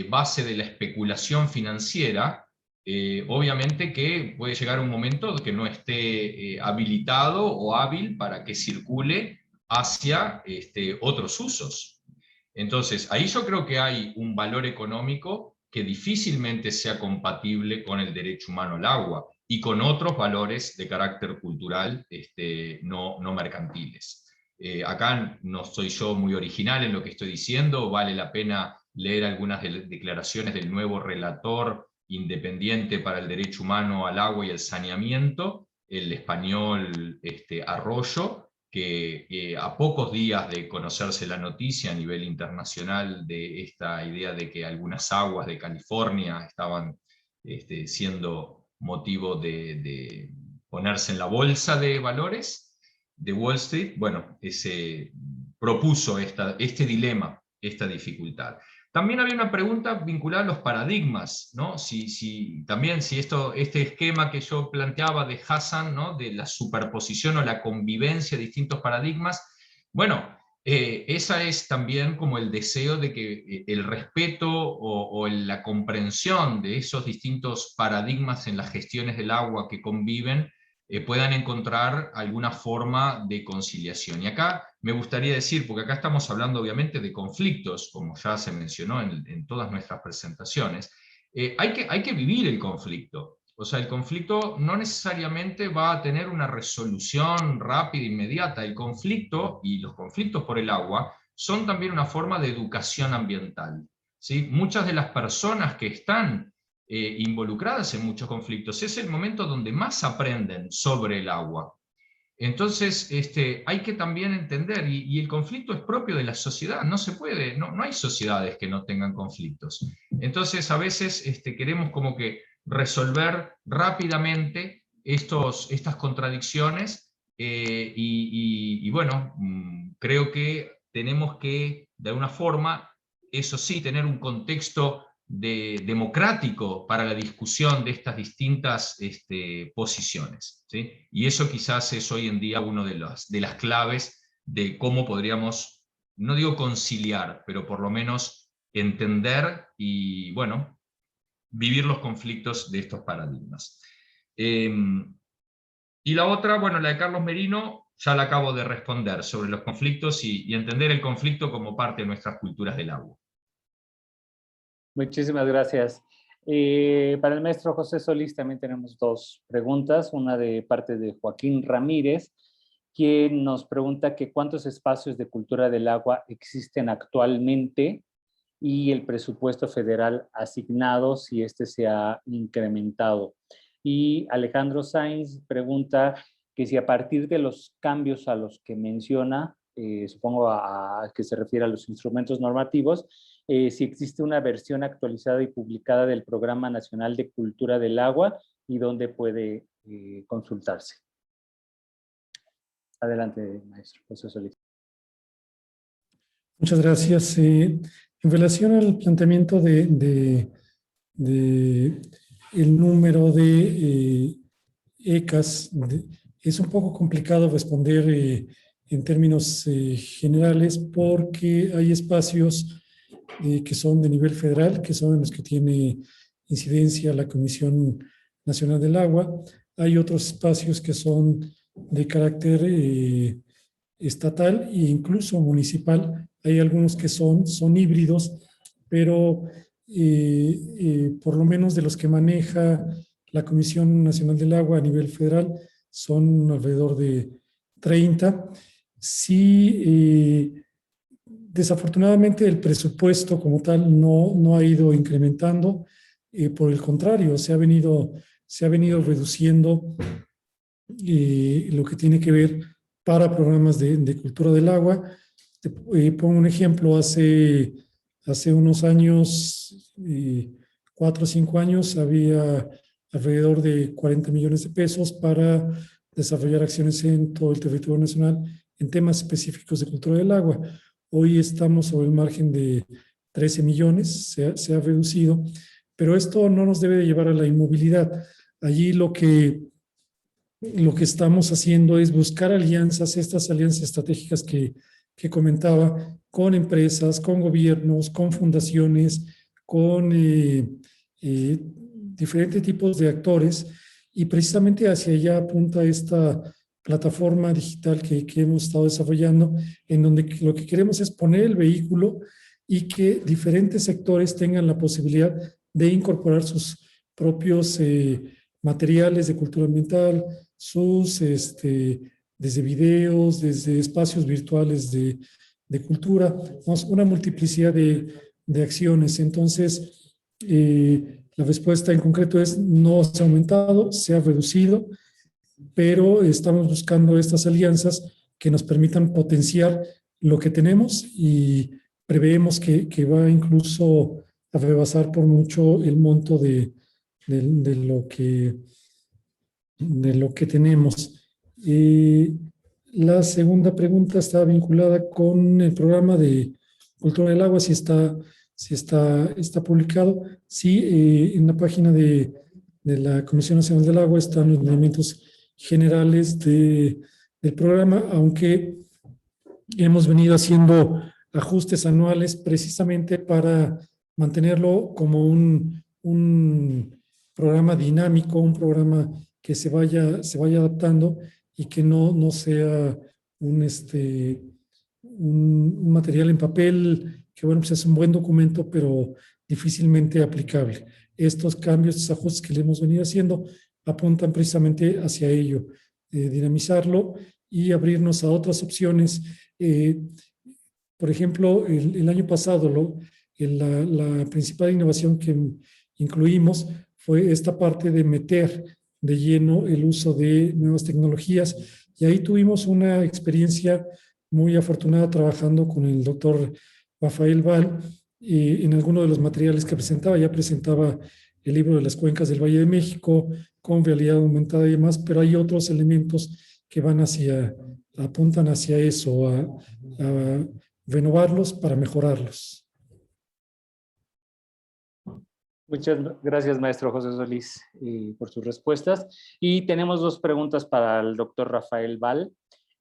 base de la especulación financiera, obviamente que puede llegar un momento que no esté habilitado o hábil para que circule hacia otros usos. Entonces, ahí yo creo que hay un valor económico que difícilmente sea compatible con el derecho humano al agua. y con otros valores de carácter cultural no mercantiles. Acá no soy yo muy original en lo que estoy diciendo, vale la pena leer algunas declaraciones del nuevo relator independiente para el derecho humano al agua y el saneamiento, el español Arroyo, que a pocos días de conocerse la noticia a nivel internacional de esta idea de que algunas aguas de California estaban siendo motivo de ponerse en la bolsa de valores de Wall Street, bueno, propuso este dilema, esta dificultad. También había una pregunta vinculada a los paradigmas, ¿no? También si este esquema que yo planteaba de Hassan, ¿no? De la superposición o la convivencia de distintos paradigmas, bueno, esa es también como el deseo de que el respeto o la comprensión de esos distintos paradigmas en las gestiones del agua que conviven puedan encontrar alguna forma de conciliación. Y acá me gustaría decir, porque acá estamos hablando obviamente de conflictos, como ya se mencionó en todas nuestras presentaciones, hay que vivir el conflicto. O sea, el conflicto no necesariamente va a tener una resolución rápida, inmediata. El conflicto, y los conflictos por el agua, son también una forma de educación ambiental, ¿sí? Muchas de las personas que están involucradas en muchos conflictos, es el momento donde más aprenden sobre el agua. Entonces, hay que también entender, y el conflicto es propio de la sociedad, no se puede, no hay sociedades que no tengan conflictos. Entonces, a veces queremos como que resolver rápidamente estas contradicciones, y bueno, creo que tenemos que, de alguna forma, eso sí, tener un contexto democrático para la discusión de estas distintas posiciones, ¿sí? Y eso quizás es hoy en día una de las claves de cómo podríamos, no digo conciliar, pero por lo menos entender y, bueno, vivir los conflictos de estos paradigmas. Y la otra, bueno, la de Carlos Merino, ya la acabo de responder, sobre los conflictos y entender el conflicto como parte de nuestras culturas del agua. Muchísimas gracias. Para el maestro José Solís también tenemos dos preguntas, una de parte de Joaquín Ramírez, quien nos pregunta que cuántos espacios de cultura del agua existen actualmente y el presupuesto federal asignado, si este se ha incrementado. Y Alejandro Sainz pregunta que si a partir de los cambios a los que menciona, supongo a que se refiere a los instrumentos normativos, si existe una versión actualizada y publicada del Programa Nacional de Cultura del Agua y dónde puede consultarse. Adelante, maestro José Solís. Muchas gracias. En relación al planteamiento de el número de ECAs, es un poco complicado responder en términos generales porque hay espacios que son de nivel federal, que son en los que tiene incidencia la Comisión Nacional del Agua. Hay otros espacios que son de carácter estatal e incluso municipal. Hay algunos que son híbridos, pero por lo menos de los que maneja la Comisión Nacional del Agua a nivel federal son alrededor de 30. Sí, desafortunadamente el presupuesto como tal no ha ido incrementando, por el contrario, se ha venido reduciendo lo que tiene que ver para programas de cultura del agua. Pongo un ejemplo, hace unos años, 4 o 5 años, había alrededor de 40 millones de pesos para desarrollar acciones en todo el territorio nacional en temas específicos de cultura del agua. Hoy estamos sobre el margen de 13 millones, se ha reducido, pero esto no nos debe de llevar a la inmovilidad. Allí lo que estamos haciendo es buscar alianzas, estas alianzas estratégicas que comentaba, con empresas, con gobiernos, con fundaciones, con diferentes tipos de actores, y precisamente hacia allá apunta esta plataforma digital que hemos estado desarrollando, en donde lo que queremos es poner el vehículo y que diferentes sectores tengan la posibilidad de incorporar sus propios materiales de cultura ambiental, desde videos, desde espacios virtuales de cultura, vamos, una multiplicidad de acciones. Entonces, la respuesta en concreto es no se ha aumentado, se ha reducido, pero estamos buscando estas alianzas que nos permitan potenciar lo que tenemos y preveemos que va incluso a rebasar por mucho el monto de lo que tenemos. La segunda pregunta está vinculada con el programa de Cultura del Agua, si está publicado. Sí, en la página de la Comisión Nacional del Agua están los lineamientos generales del programa, aunque hemos venido haciendo ajustes anuales precisamente para mantenerlo como un programa dinámico, un programa que se vaya adaptando y que no sea un material en papel que, bueno, pues es un buen documento, pero difícilmente aplicable. Estos cambios, estos ajustes que le hemos venido haciendo, apuntan precisamente hacia ello, dinamizarlo y abrirnos a otras opciones. Por ejemplo, el año pasado, la principal innovación que incluimos fue esta parte de meter de lleno el uso de nuevas tecnologías, y ahí tuvimos una experiencia muy afortunada trabajando con el doctor Rafael Val, y en alguno de los materiales que presentaba, ya presentaba el libro de las cuencas del Valle de México con realidad aumentada y demás, pero hay otros elementos que apuntan hacia eso, a renovarlos para mejorarlos. Muchas gracias, maestro José Solís, por sus respuestas. Y tenemos dos preguntas para el doctor Rafael Val.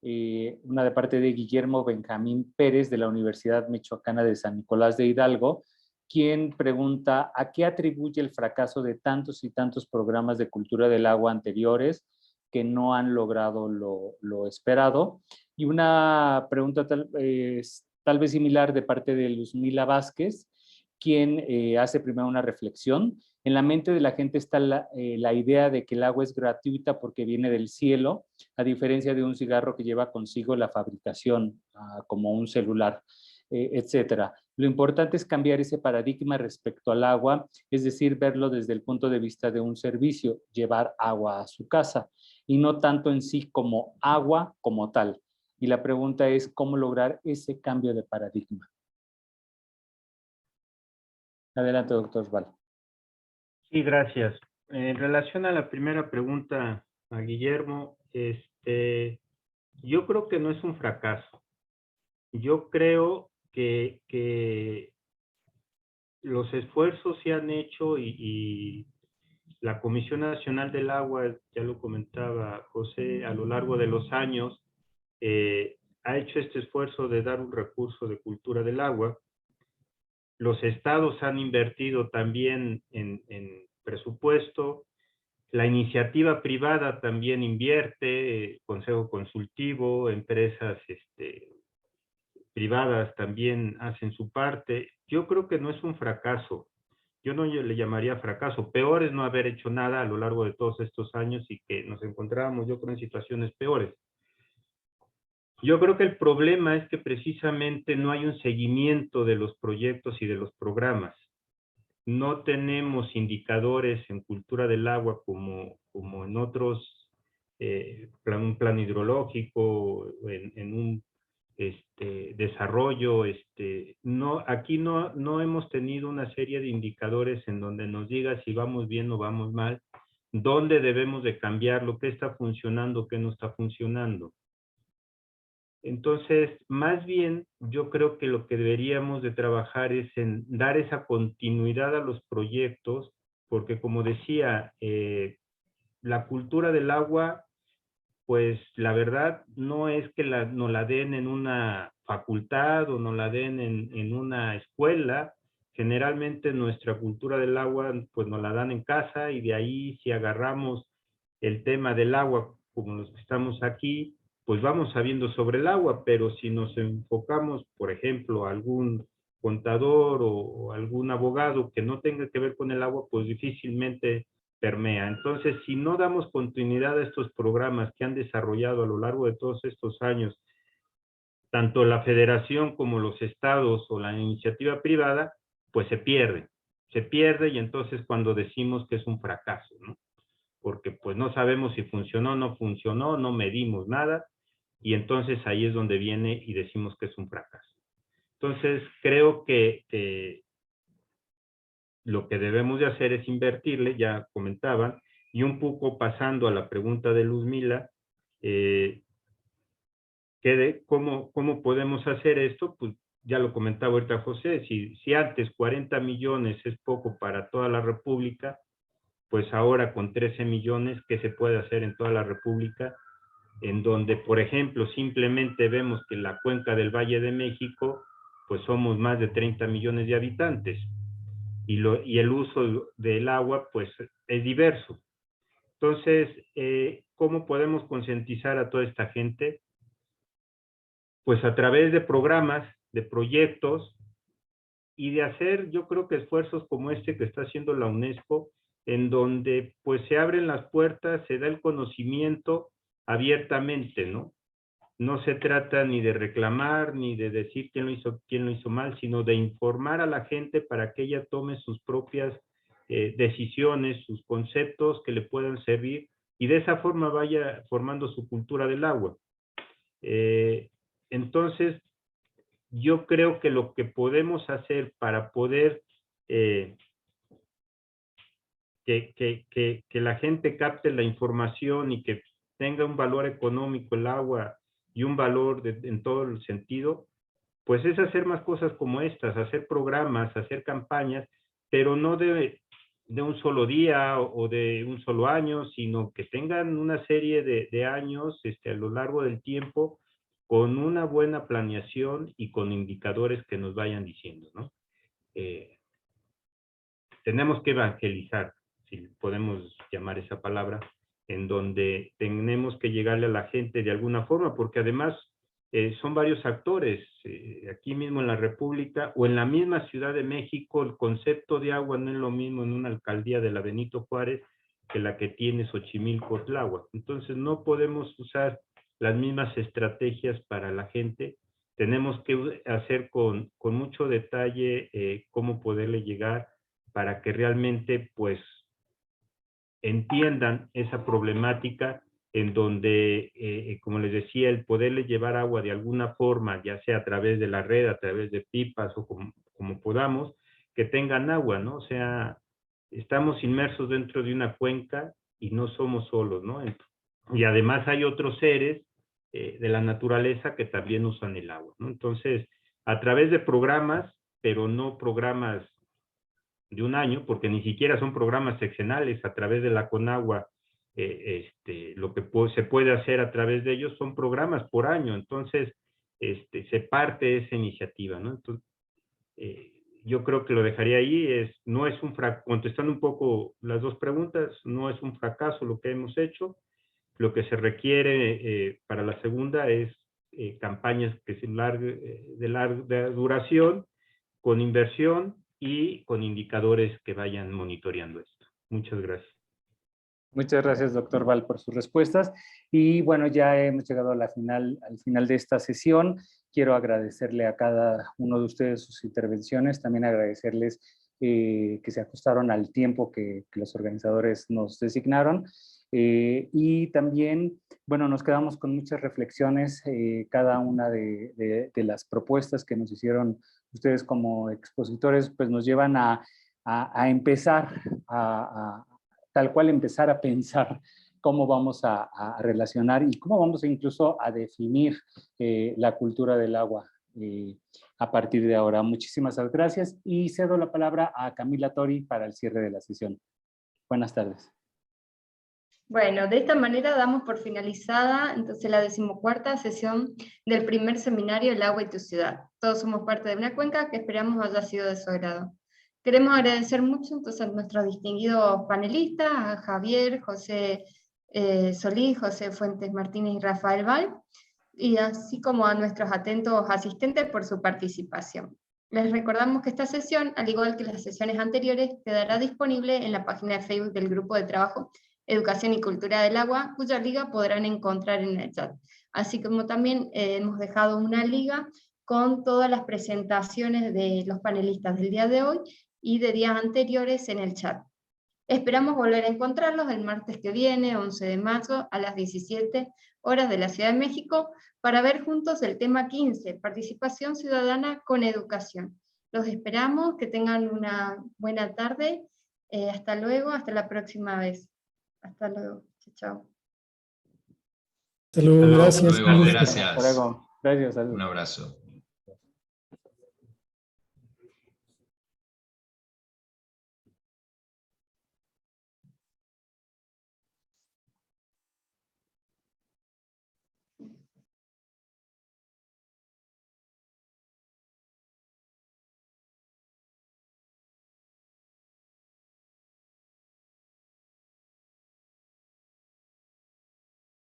Una de parte de Guillermo Benjamín Pérez, de la Universidad Michoacana de San Nicolás de Hidalgo, quien pregunta: ¿a qué atribuye el fracaso de tantos y tantos programas de cultura del agua anteriores que no han logrado lo esperado? Y una pregunta tal vez similar de parte de Luzmila Vázquez, quien hace primero una reflexión. En la mente de la gente está la idea de que el agua es gratuita porque viene del cielo, a diferencia de un cigarro que lleva consigo la fabricación, como un celular, etcétera. Lo importante es cambiar ese paradigma respecto al agua, es decir, verlo desde el punto de vista de un servicio, llevar agua a su casa, y no tanto en sí como agua como tal. Y la pregunta es, ¿cómo lograr ese cambio de paradigma? Adelante, doctor Val. Sí, gracias. En relación a la primera pregunta a Guillermo, yo creo que no es un fracaso. Yo creo que los esfuerzos se han hecho y la Comisión Nacional del Agua, ya lo comentaba José, a lo largo de los años, ha hecho este esfuerzo de dar un recurso de cultura del agua. Los estados han invertido también en presupuesto. La iniciativa privada también invierte, consejo consultivo, empresas privadas también hacen su parte. Yo creo que no es un fracaso. Yo no le llamaría fracaso. Peor es no haber hecho nada a lo largo de todos estos años y que nos encontrábamos, yo creo, en situaciones peores. Yo creo que el problema es que precisamente no hay un seguimiento de los proyectos y de los programas. No tenemos indicadores en cultura del agua como en otros, un plan hidrológico, en un desarrollo. Aquí no hemos tenido una serie de indicadores en donde nos diga si vamos bien o vamos mal, dónde debemos de cambiar, lo que está funcionando, qué no está funcionando. Entonces, más bien, yo creo que lo que deberíamos de trabajar es en dar esa continuidad a los proyectos, porque como decía, la cultura del agua, pues la verdad no es que nos la den en una facultad o nos la den en una escuela. Generalmente nuestra cultura del agua, pues nos la dan en casa, y de ahí si agarramos el tema del agua, como los que estamos aquí, pues vamos sabiendo sobre el agua, pero si nos enfocamos, por ejemplo, a algún contador o algún abogado que no tenga que ver con el agua, pues difícilmente permea. Entonces, si no damos continuidad a estos programas que han desarrollado a lo largo de todos estos años, tanto la federación como los estados o la iniciativa privada, pues se pierde y entonces cuando decimos que es un fracaso, ¿no? Porque pues no sabemos si funcionó o no funcionó, no medimos nada, y entonces ahí es donde viene y decimos que es un fracaso. Entonces creo que lo que debemos de hacer es invertirle, ya comentaban, y un poco pasando a la pregunta de Luzmila, ¿cómo podemos hacer esto? Pues ya lo comentaba ahorita José, si antes 40 millones es poco para toda la República, pues ahora con 13 millones, ¿qué se puede hacer en toda la República? En donde, por ejemplo, simplemente vemos que la cuenca del Valle de México, pues somos más de 30 millones de habitantes, y el uso del agua, pues es diverso. Entonces, ¿cómo podemos concientizar a toda esta gente? Pues a través de programas, de proyectos, y de hacer, yo creo que esfuerzos como este que está haciendo la UNESCO, en donde pues se abren las puertas, se da el conocimiento abiertamente, ¿no? No se trata ni de reclamar, ni de decir quién lo hizo mal, sino de informar a la gente para que ella tome sus propias decisiones, sus conceptos que le puedan servir, y de esa forma vaya formando su cultura del agua. Entonces, yo creo que lo que podemos hacer para poder que la gente capte la información y que tenga un valor económico el agua y un valor en todo el sentido, pues es hacer más cosas como estas, hacer programas, hacer campañas, pero no de un solo día o de un solo año, sino que tengan una serie de años a lo largo del tiempo, con una buena planeación y con indicadores que nos vayan diciendo, ¿no? Tenemos que evangelizar, si podemos llamar esa palabra, en donde tenemos que llegarle a la gente de alguna forma, porque además son varios actores. Aquí mismo en la República o en la misma Ciudad de México, el concepto de agua no es lo mismo en una alcaldía de la Benito Juárez que la que tiene Xochimilco, Tláhuac. Entonces no podemos usar las mismas estrategias para la gente. Tenemos que hacer con mucho detalle cómo poderle llegar para que realmente pues entiendan esa problemática, en donde, como les decía, el poderle llevar agua de alguna forma, ya sea a través de la red, a través de pipas o como podamos, que tengan agua, ¿no? O sea, estamos inmersos dentro de una cuenca y no somos solos, ¿no? Y además hay otros seres de la naturaleza que también usan el agua, ¿no? Entonces, a través de programas, pero no programas de un año, porque ni siquiera son programas seccionales, a través de la Conagua, lo que se puede hacer a través de ellos son programas por año. Entonces se parte de esa iniciativa, ¿no? Entonces, yo creo que lo dejaría ahí. No es un fracaso, contestando un poco las dos preguntas, no es un fracaso lo que hemos hecho. Lo que se requiere para la segunda es campañas que sean de larga duración, con inversión y con indicadores que vayan monitoreando esto. Muchas gracias. Muchas gracias, doctor Val, por sus respuestas. Y bueno, ya hemos llegado al final de esta sesión. Quiero agradecerle a cada uno de ustedes sus intervenciones, también agradecerles que se ajustaron al tiempo que los organizadores nos designaron. Y también, bueno, nos quedamos con muchas reflexiones, cada una de las propuestas que nos hicieron ustedes como expositores, pues nos llevan a empezar tal cual empezar a pensar cómo vamos a relacionar y cómo vamos incluso a definir la cultura del agua a partir de ahora. Muchísimas gracias y cedo la palabra a Camila Tori para el cierre de la sesión. Buenas tardes. Bueno, de esta manera damos por finalizada entonces la 14ª sesión del primer seminario El agua y tu ciudad. Todos somos parte de una cuenca que esperamos haya sido de su agrado. Queremos agradecer mucho entonces a nuestros distinguidos panelistas, a Javier, José Solís, José Fuentes Martínez y Rafael Val, y así como a nuestros atentos asistentes por su participación. Les recordamos que esta sesión, al igual que las sesiones anteriores, quedará disponible en la página de Facebook del Grupo de Trabajo Educación y Cultura del Agua, cuya liga podrán encontrar en el chat. Así como también hemos dejado una liga con todas las presentaciones de los panelistas del día de hoy y de días anteriores en el chat. Esperamos volver a encontrarlos el martes que viene, 11 de marzo, a las 17 horas de la Ciudad de México, para ver juntos el tema 15, Participación Ciudadana con Educación. Los esperamos, que tengan una buena tarde. Hasta luego, hasta la próxima vez. Hasta luego. Chao. Hasta luego, gracias. Hasta luego, gracias. Hasta luego. Gracias. Saludos. Un abrazo.